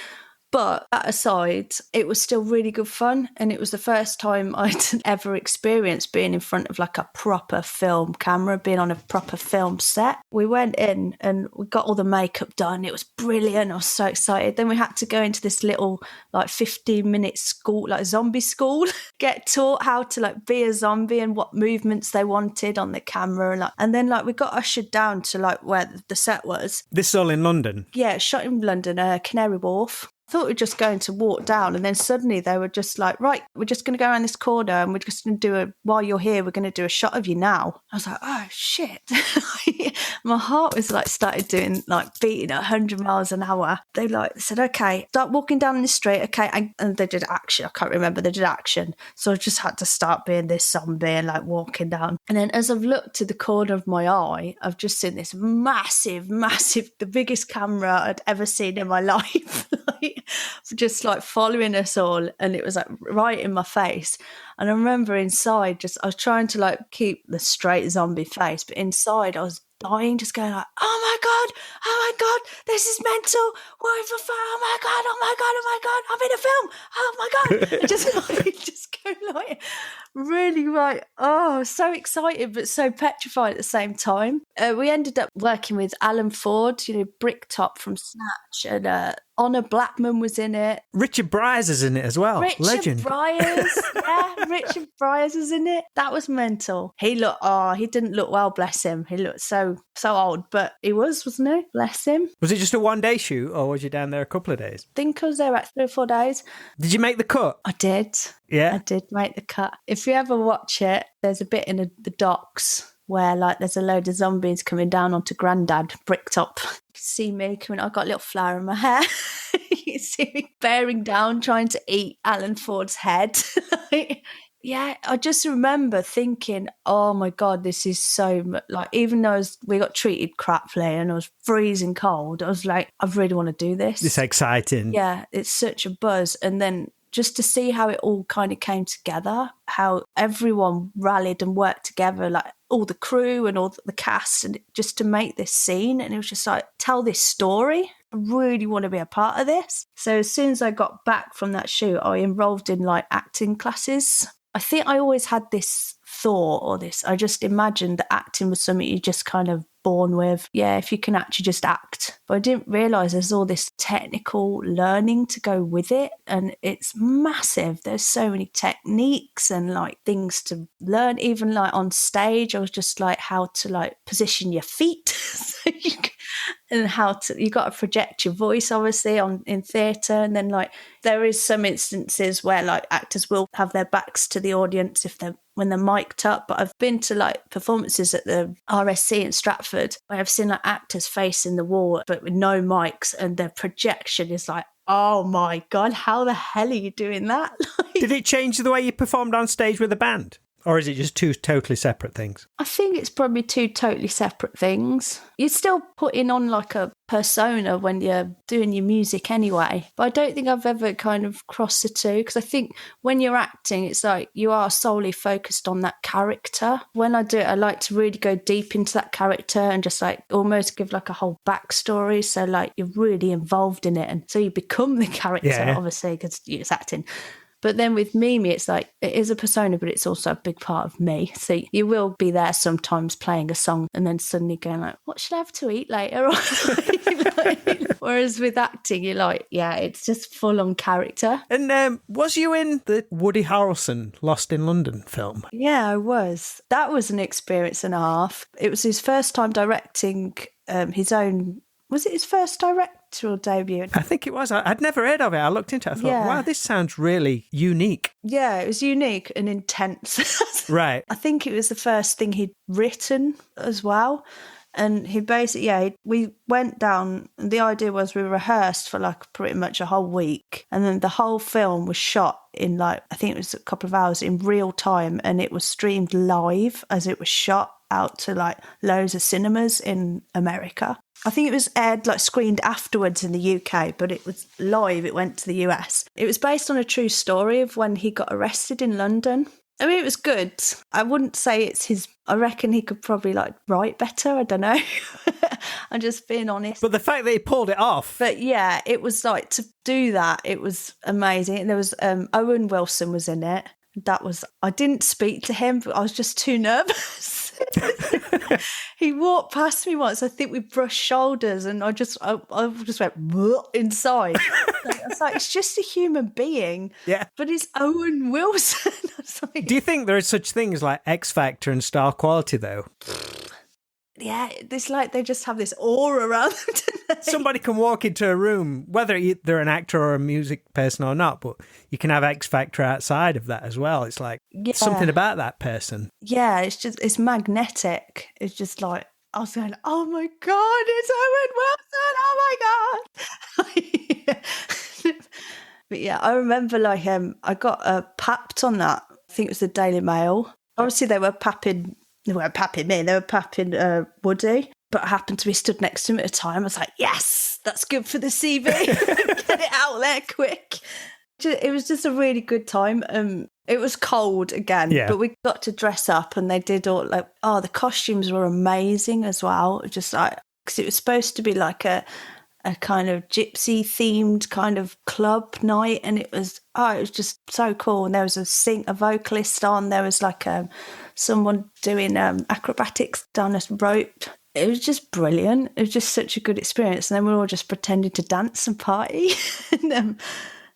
But that aside, it was still really good fun. And it was the first time I'd ever experienced being in front of like a proper film camera, being on a proper film set. We went in and we got all the makeup done. It was brilliant. I was so excited. Then we had to go into this little like 15-minute school, like zombie school, get taught how to like be a zombie and what movements they wanted on the camera. And then like we got ushered down to like where the set was. This is all in London? Yeah, shot in London, Canary Wharf. I thought we were just going to walk down, and then suddenly they were just like, right, we're just going to go around this corner and we're just going to while you're here, we're going to do a shot of you now. I was like, oh shit. My heart was like started doing like beating at 100 miles an hour. They like said, okay, start walking down the street. Okay. And they did action. I can't remember. They did action. So I just had to start being this zombie and like walking down. And then as I've looked to the corner of my eye, I've just seen this massive, the biggest camera I'd ever seen in my life. just like following us all, and it was like right in my face. And I remember inside, I was trying to like keep the straight zombie face, but inside I was dying, just going like, oh my god, this is mental. What if oh my god, I'm in a film. Oh my god. And just go like really right. Oh, I was so excited but so petrified at the same time. We ended up working with Alan Ford, Bricktop from Snatch, and Honor Blackman was in it. Richard Bryars is in it as well. Legend. Richard Bryars was in it. That was mental. He didn't look well, bless him. He looked so old, but he wasn't he? Bless him. Was it just a one-day shoot, or was you down there a couple of days? I think I was there about 3 or 4 days. Did you make the cut? I did. Yeah? I did make the cut. If you ever watch it, there's a bit in the docs where like there's a load of zombies coming down onto Grandad, Bricktop. You can see me coming, I've got a little flower in my hair. You can see me bearing down, trying to eat Alan Ford's head. Yeah, I just remember thinking, oh my God, this is so much, like, even though we got treated craply and I was freezing cold, I was like, I really want to do this. It's exciting. Yeah, it's such a buzz. And then just to see how it all kind of came together, how everyone rallied and worked together, like all the crew and all the cast, and just to make this scene. And it was just like, tell this story. I really want to be a part of this. So as soon as I got back from that shoot, I enrolled in like acting classes. I think I always had this thought I just imagined that acting was something you just kind of born with. Yeah, if you can actually just act. But I didn't realise there's all this technical learning to go with it, and it's massive. There's so many techniques and like things to learn. Even like on stage, I was just like how to like position your feet. And you got to project your voice obviously in theatre. And then like there is some instances where like actors will have their backs to the audience when they're mic'd up. But I've been to like performances at the RSC in Stratford where I've seen like actors facing the wall but with no mics, and their projection is like, oh my God, how the hell are you doing that? Did it change the way you performed on stage with a band? Or is it just two totally separate things? I think it's probably two totally separate things. You're still putting on like a persona when you're doing your music anyway. But I don't think I've ever kind of crossed the two, because I think when you're acting, it's like you are solely focused on that character. When I do it, I like to really go deep into that character and just like almost give like a whole backstory. So like you're really involved in it. And so you become the character, obviously, because it's acting. But then with Mimi, it's like, it is a persona, but it's also a big part of me. So you will be there sometimes playing a song and then suddenly going like, what should I have to eat later? Whereas with acting, you're like, yeah, it's just full on character. And was you in the Woody Harrelson Lost in London film? Yeah, I was. That was an experience and a half. It was his first time directing his own. Was it his first directorial debut? I think it was. I'd never heard of it. I looked into it. I thought, wow, this sounds really unique. Yeah, it was unique and intense. Right. I think it was the first thing he'd written as well. And he basically, we went down, and the idea was we rehearsed for like pretty much a whole week. And then the whole film was shot in like, I think it was a couple of hours in real time, and it was streamed live as it was shot out to like loads of cinemas in America. I think it was aired, like screened afterwards in the UK, but it was live. It went to the US. It was based on a true story of when he got arrested in London. I mean, it was good. I wouldn't say it's his. I reckon he could probably like write better. I don't know. I'm just being honest. But the fact that he pulled it off. But yeah, it was like, to do that, it was amazing. And there was Owen Wilson was in it. I didn't speak to him, but I was just too nervous. He walked past me once. I think we brushed shoulders, and I just went inside. I was like, it's just a human being. Yeah. But it's Owen Wilson. Like, do you think there are such things like X Factor and star quality, though? Yeah, it's like they just have this aura around them. Somebody can walk into a room, whether they're an actor or a music person or not, but you can have X Factor outside of that as well. It's like something about that person. Yeah, it's magnetic. It's just like, I was going, oh my God, it's Owen Wilson. Oh my God. But yeah, I remember like I got papped on that. I think it was the Daily Mail. Obviously they weren't papping me, they were papping Woody. but I happened to be stood next to him at the time. I was like, yes, that's good for the CV. Get it out there quick. It was just a really good time. It was cold again, Yeah. but we got to dress up, and they did all like, the costumes were amazing as well. Just like, because it was supposed to be like a kind of gypsy themed kind of club night, and it was just so cool. And there was a vocalist on. There was like someone doing acrobatics down a rope. It was just brilliant. It was just such a good experience. And then we were all just pretending to dance and party. And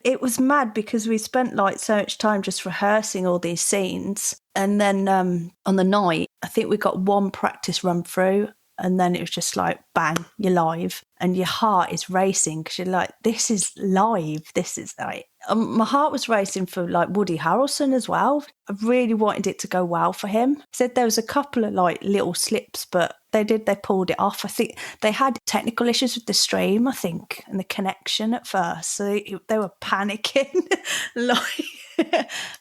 it was mad because we spent like so much time just rehearsing all these scenes. And then on the night, I think we got one practice run through. And then it was just like, bang, you're live. And your heart is racing because you're like, this is live. This is like, my heart was racing for like Woody Harrelson as well. I really wanted it to go well for him. Said there was a couple of like little slips, but they pulled it off. I think they had technical issues with the stream, I think, and the connection at first. So they were panicking.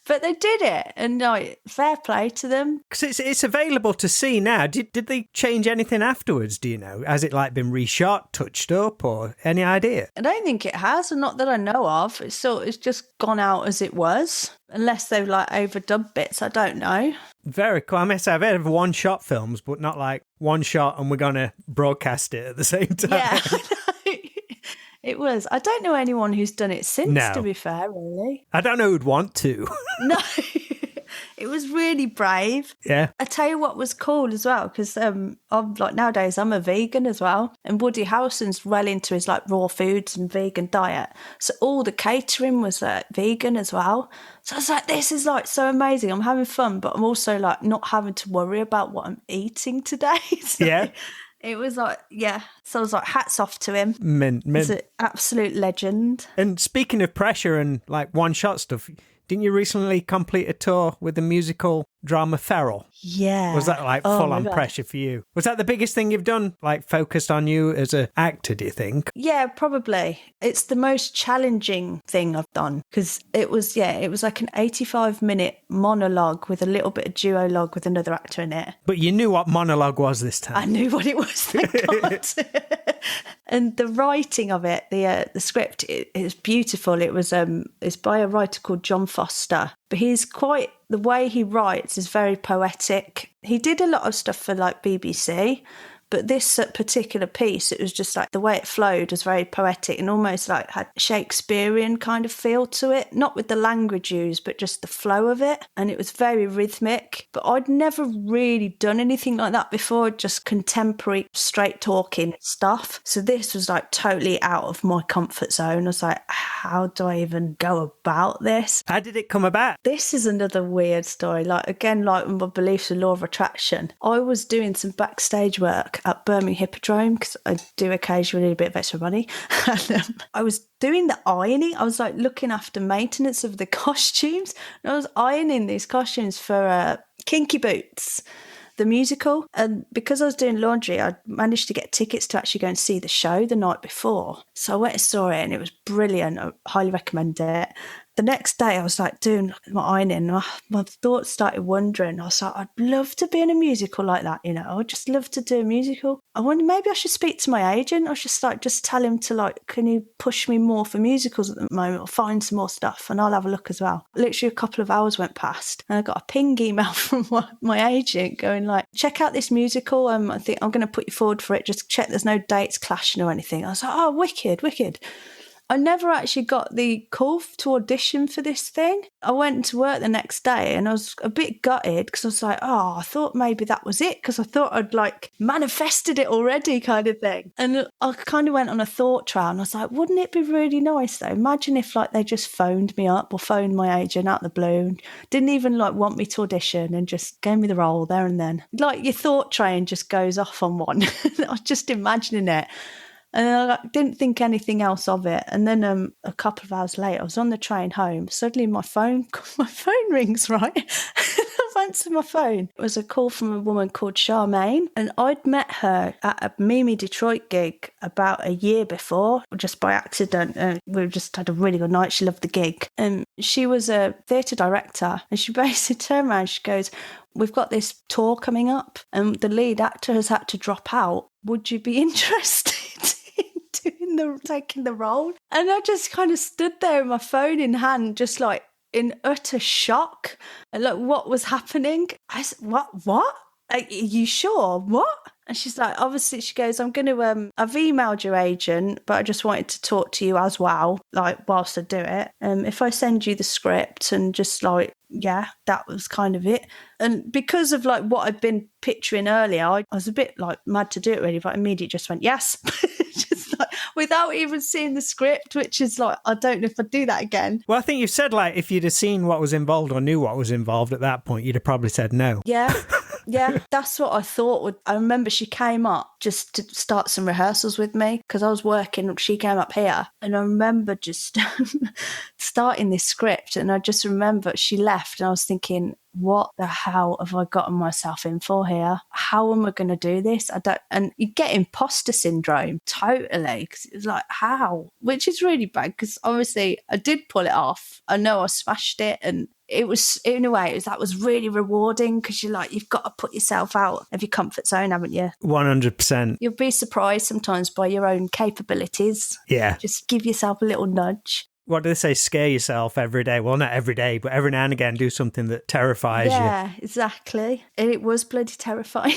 But they did it, and like, fair play to them. Because it's available to see now. Did they change anything afterwards, do you know? Has it like been reshot, touched up, or any idea? I don't think it has, and not that I know of. It's just gone out as it was, unless they've like overdubbed bits. I don't know. Very cool. I must say, I've heard of one-shot films, but not like one shot and we're going to broadcast it at the same time. Yeah, it was. I don't know anyone who's done it since, No. to be fair, really. I don't know who'd want to. No, it was really brave. Yeah. I tell you what was cool as well, because I'm like, nowadays I'm a vegan as well, and Woody Harrelson's well into his like raw foods and vegan diet, so all the catering was vegan as well. So I was like, this is like so amazing. I'm having fun, but I'm also like not having to worry about what I'm eating today. So Yeah. it was like, yeah. So I was like, hats off to him. Mint. He's an absolute legend. And speaking of pressure and like one-shot stuff, didn't you recently complete a tour with the musical drama Feral? Yeah. Was that like Oh, full-on my God. pressure for you? Was that the biggest thing you've done, like focused on you as an actor, do you think? Yeah, probably. It's the most challenging thing I've done, because it was like an 85-minute monologue with a little bit of duologue with another actor in it. But you knew what monologue was this I time. knew what it was, thank God. And the writing of it, the script, is beautiful. It's by a writer called John Foster, but the way he writes is very poetic. He did a lot of stuff for like BBC, but this particular piece, it was just like the way it flowed was very poetic and almost like had Shakespearean kind of feel to it, not with the language used, but just the flow of it. And it was very rhythmic, but I'd never really done anything like that before, just contemporary straight talking stuff. So this was like totally out of my comfort zone. I was like, how do I even go about this? How did it come about? This is another weird story. Like, again, like my beliefs with law of attraction. I was doing some backstage work at Birmingham Hippodrome, because I do occasionally need a bit of extra money. And, I was doing the ironing. I was like looking after maintenance of the costumes. And I was ironing these costumes for Kinky Boots, the musical. And because I was doing laundry, I managed to get tickets to actually go and see the show the night before. So I went and saw it, and it was brilliant. I highly recommend it. The next day I was like doing my ironing, and my thoughts started wandering. I was like, I'd love to be in a musical like that, you know. I'd just love to do a musical. I wonder, maybe I should speak to my agent. I should just tell him to like, can you push me more for musicals at the moment, or find some more stuff, and I'll have a look as well. Literally a couple of hours went past, and I got a ping email from my agent going like, check out this musical. I think I'm going to put you forward for it. Just check there's no dates clashing or anything. I was like, oh, wicked. I never actually got the call to audition for this thing. I went to work the next day, and I was a bit gutted, because I was like, oh, I thought maybe that was it, because I thought I'd like manifested it already, kind of thing. And I kind of went on a thought trail, and I was like, wouldn't it be really nice though? Imagine if like they just phoned me up, or phoned my agent out the blue, and didn't even like want me to audition, and just gave me the role there and then. Like, your thought train just goes off on one. I was just imagining it. And I didn't think anything else of it. And then a couple of hours later, I was on the train home. Suddenly my phone rings, right? I I've answered my phone. It was a call from a woman called Charmaine, and I'd met her at a Mimi Detroit gig about a year before, just by accident. We just had a really good night. She loved the gig. And she was a theatre director, and she basically turned around, she goes, we've got this tour coming up, and the lead actor has had to drop out. Would you be interested in taking the role? And I just kind of stood there with my phone in hand, just like in utter shock, and like what was happening. I said, what? Are you sure? What? And she's like, obviously, she goes, I've emailed your agent, but I just wanted to talk to you as well, like whilst I do it. If I send you the script, and just like, yeah, that was kind of it. And because of like what I'd been picturing earlier, I was a bit like mad to do it really, but I immediately just went, yes, just like without even seeing the script, which is like, I don't know if I'd do that again. Well, I think you said like if you'd have seen what was involved or knew what was involved at that point, you'd have probably said no. Yeah. Yeah, that's what I thought. I remember she came up just to start some rehearsals with me because I was working. She came up here, and I remember just starting this script, and I just remember she left, and I was thinking, what the hell have I gotten myself in for here? How am I going to do this? And you get imposter syndrome totally, because it was like, how? Which is really bad, because obviously I did pull it off. I know I smashed it, and it was, in a way, that was really rewarding, because you've got to put yourself out of your comfort zone, haven't you? 100%. You'll be surprised sometimes by your own capabilities. Yeah. Just give yourself a little nudge. What do they say? Scare yourself every day. Well, not every day, but every now and again, do something that terrifies you. Yeah, exactly. And it was bloody terrifying.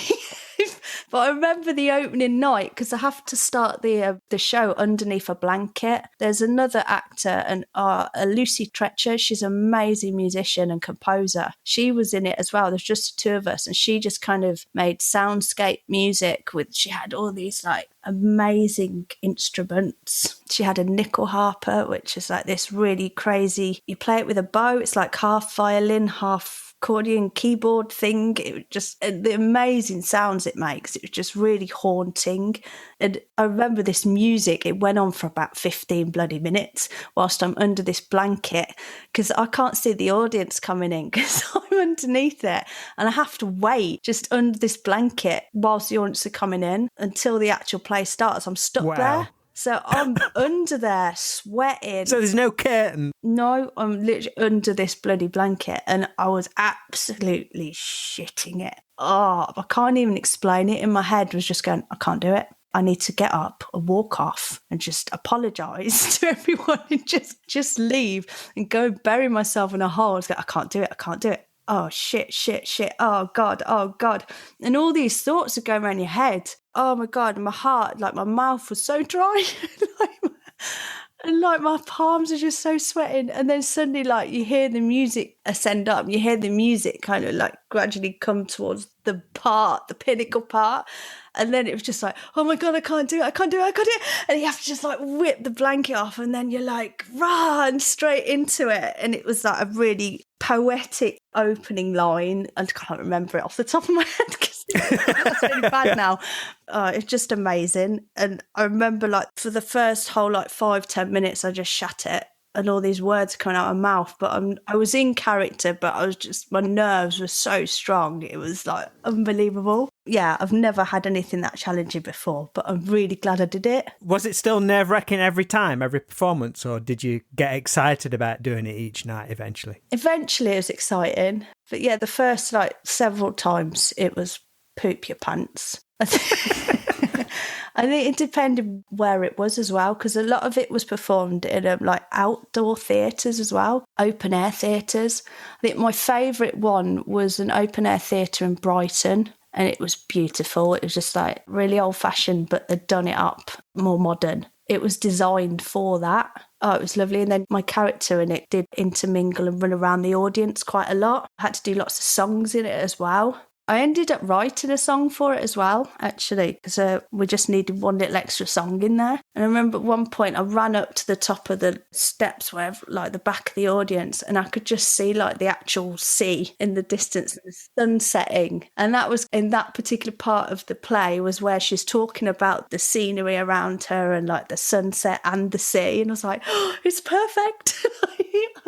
But I remember the opening night, because I have to start the show underneath a blanket. There's another actor, and Lucy Treacher. She's an amazing musician and composer. She was in it as well. There's just the two of us, and she just kind of made soundscape music she had all these like amazing instruments. She had a nickel harper, which is like this really crazy, you play it with a bow. It's like half violin, half accordion keyboard thing. It was just the amazing sounds it makes. It was just really haunting. And I remember this music, it went on for about 15 bloody minutes whilst I'm under this blanket, because I can't see the audience coming in because I'm underneath it, and I have to wait just under this blanket whilst the audience are coming in until the actual play starts. I'm stuck there. So I'm under there sweating. So there's no curtain? No, I'm literally under this bloody blanket, and I was absolutely shitting it. Oh, I can't even explain it. In my head was just going, I can't do it. I need to get up and walk off and just apologise to everyone and just leave and go bury myself in a hole. I can't do it. Oh, shit. Oh, God. And all these thoughts are going around your head. Oh, my God. And my heart, like my mouth was so dry. And like my palms are just so sweating. And then suddenly like you hear the music ascend up. You hear the music kind of like gradually come towards the pinnacle part. And then it was just like, oh my God, I can't do it. And you have to just like whip the blanket off, and then you're like, run straight into it. And it was like a really poetic opening line. I can't remember it off the top of my head because that's really bad now. It's just amazing. And I remember like for the first whole like 5-10 minutes, I just shat it. And all these words coming out of my mouth, but I was in character, but my nerves were so strong. It was like unbelievable. Yeah, I've never had anything that challenging before, but I'm really glad I did it. Was it still nerve-wracking every performance, or did you get excited about doing it each night eventually? Eventually it was exciting. But yeah, the first like several times it was poop your pants. I think it depended where it was as well, because a lot of it was performed in like outdoor theatres as well, open air theatres. I think my favourite one was an open air theatre in Brighton, and it was beautiful. It was just like really old fashioned, but they'd done it up more modern. It was designed for that. Oh, it was lovely. And then my character in it did intermingle and run around the audience quite a lot. I had to do lots of songs in it as well. I ended up writing a song for it as well, actually, because we just needed one little extra song in there. And I remember at one point I ran up to the top of the steps, where like the back of the audience, and I could just see like the actual sea in the distance, the sun setting. And that was in that particular part of the play was where she's talking about the scenery around her and like the sunset and the sea. And I was like, oh, it's perfect.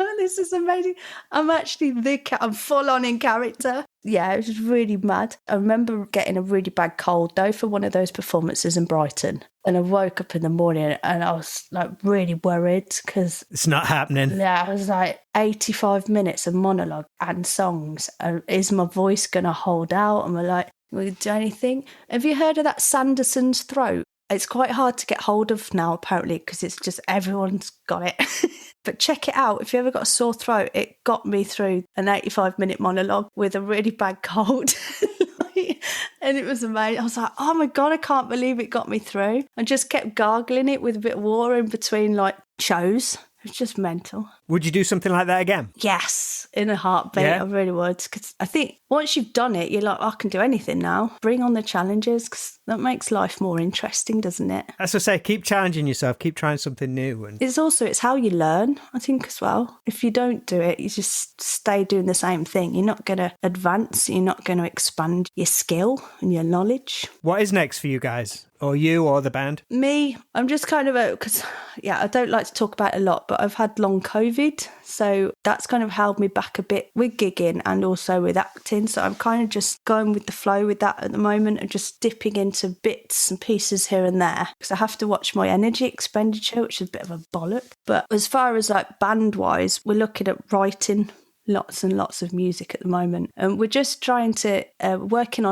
Oh, this is amazing. I'm actually I'm full on in character. Yeah, it was really mad. I remember getting a really bad cold though for one of those performances in Brighton. And I woke up in the morning and I was like really worried because it's not happening. Yeah, it was like 85 minutes of monologue and songs. And is my voice going to hold out? Am I like, will you do anything? Have you heard of that Sanderson's throat? It's quite hard to get hold of now, apparently, because it's just everyone's got it. But check it out. If you ever got a sore throat, it got me through an 85-minute monologue with a really bad cold. And it was amazing. I was like, oh my God, I can't believe it got me through. I just kept gargling it with a bit of water in between like shows. It was just mental. Would you do something like that again? Yes, in a heartbeat, Yeah. I really would. Because I think once you've done it, you're like, I can do anything now. Bring on the challenges, because that makes life more interesting, doesn't it? As I say, keep challenging yourself, keep trying something new. And It's how you learn, I think, as well. If you don't do it, you just stay doing the same thing. You're not going to advance. You're not going to expand your skill and your knowledge. what is next for you guys? Or you or the band? Me, I'm just kind of because, I don't like to talk about it a lot, but I've had long COVID. So that's kind of held me back a bit with gigging and also with acting. So I'm kind of just going with the flow with that at the moment and just dipping into bits and pieces here and there because I have to watch my energy expenditure, which is a bit of a bollock. But as far as like band wise, we're looking at writing lots and lots of music at the moment. And we're just trying to, I am working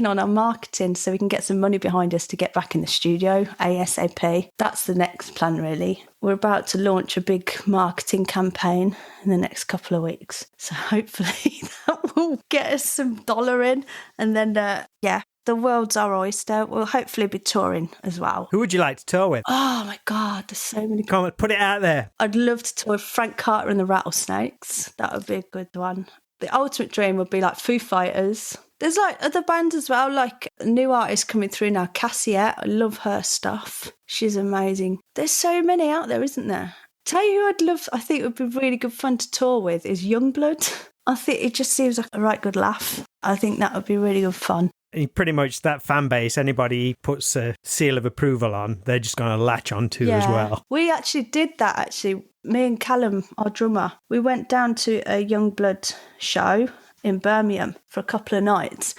on our marketing so we can get some money behind us to get back in the studio ASAP. That's the next plan, really. We're about to launch a big marketing campaign in the next couple of weeks. So hopefully that will get us some dollar in. And then, the world's our oyster. We'll hopefully be touring as well. Who would you like to tour with? Oh my God, there's so many. Come on, put it out there. I'd love to tour with Frank Carter and the Rattlesnakes. That would be a good one. The ultimate dream would be like Foo Fighters. There's like other bands as well, like new artists coming through now. Cassiette, I love her stuff. She's amazing. There's so many out there, isn't there? Tell you who I think it would be really good fun to tour with is Youngblood. I think it just seems like a right good laugh. I think that would be really good fun. Pretty much that fan base, anybody he puts a seal of approval on, they're just going to latch onto as well. We actually did that, me and Callum, our drummer, we went down to a Youngblood show in Birmingham for a couple of nights.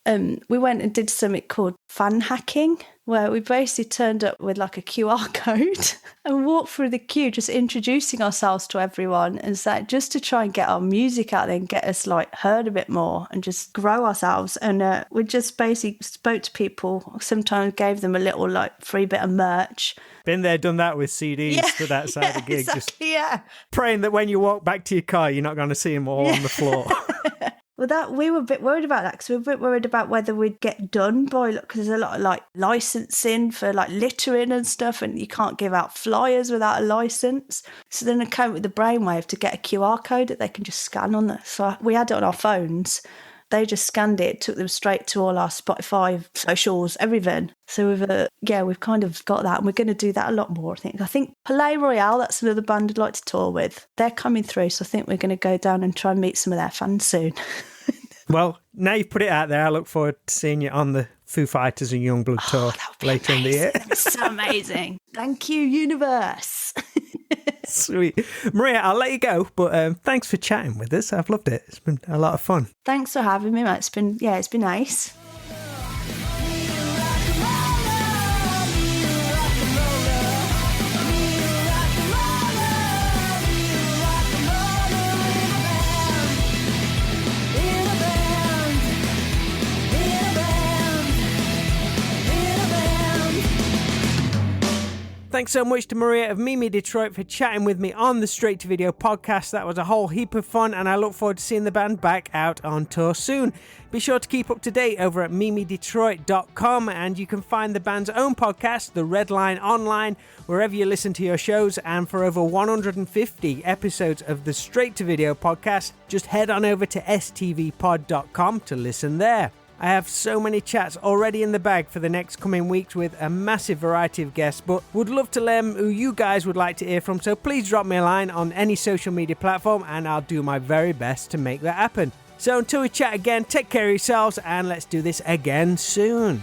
We went and did something called fan hacking, where we basically turned up with like a QR code and walked through the queue, just introducing ourselves to everyone, and just to try and get our music out there and get us like heard a bit more and just grow ourselves. And we just basically spoke to people, sometimes gave them a little like free bit of merch. Been there, done that with CDs to that side of the gig. Exactly, just praying that when you walk back to your car, you're not going to see them all on the floor. Well, we were a bit worried about that because we were a bit worried about whether we'd get done by, because there's a lot of like licensing for like littering and stuff, and you can't give out flyers without a license. So then I came up with the brainwave to get a QR code that they can just scan on that. So we had it on our phones. They just scanned it, took them straight to all our Spotify, socials, everything. So we've kind of got that, and we're going to do that a lot more, I think. I think Palais Royale, that's another band I'd like to tour with. They're coming through, so I think we're going to go down and try and meet some of their fans soon. Well, now you've put it out there, I look forward to seeing you on the Foo Fighters and Youngblood tour later in the year. That would be so amazing. Thank you, universe. Sweet. Maria, I'll let you go, but thanks for chatting with us. I've loved it. It's been a lot of fun. Thanks for having me, mate. It's been nice. Thanks so much to Maria of Mimi Detroit for chatting with me on the Straight to Video podcast. That was a whole heap of fun, and I look forward to seeing the band back out on tour soon. Be sure to keep up to date over at mimidetroit.com, and you can find the band's own podcast, The Red Line, online, wherever you listen to your shows. And for over 150 episodes of the Straight to Video podcast, just head on over to stvpod.com to listen there. I have so many chats already in the bag for the next coming weeks with a massive variety of guests, but would love to learn who you guys would like to hear from, so please drop me a line on any social media platform and I'll do my very best to make that happen. So until we chat again, take care of yourselves and let's do this again soon.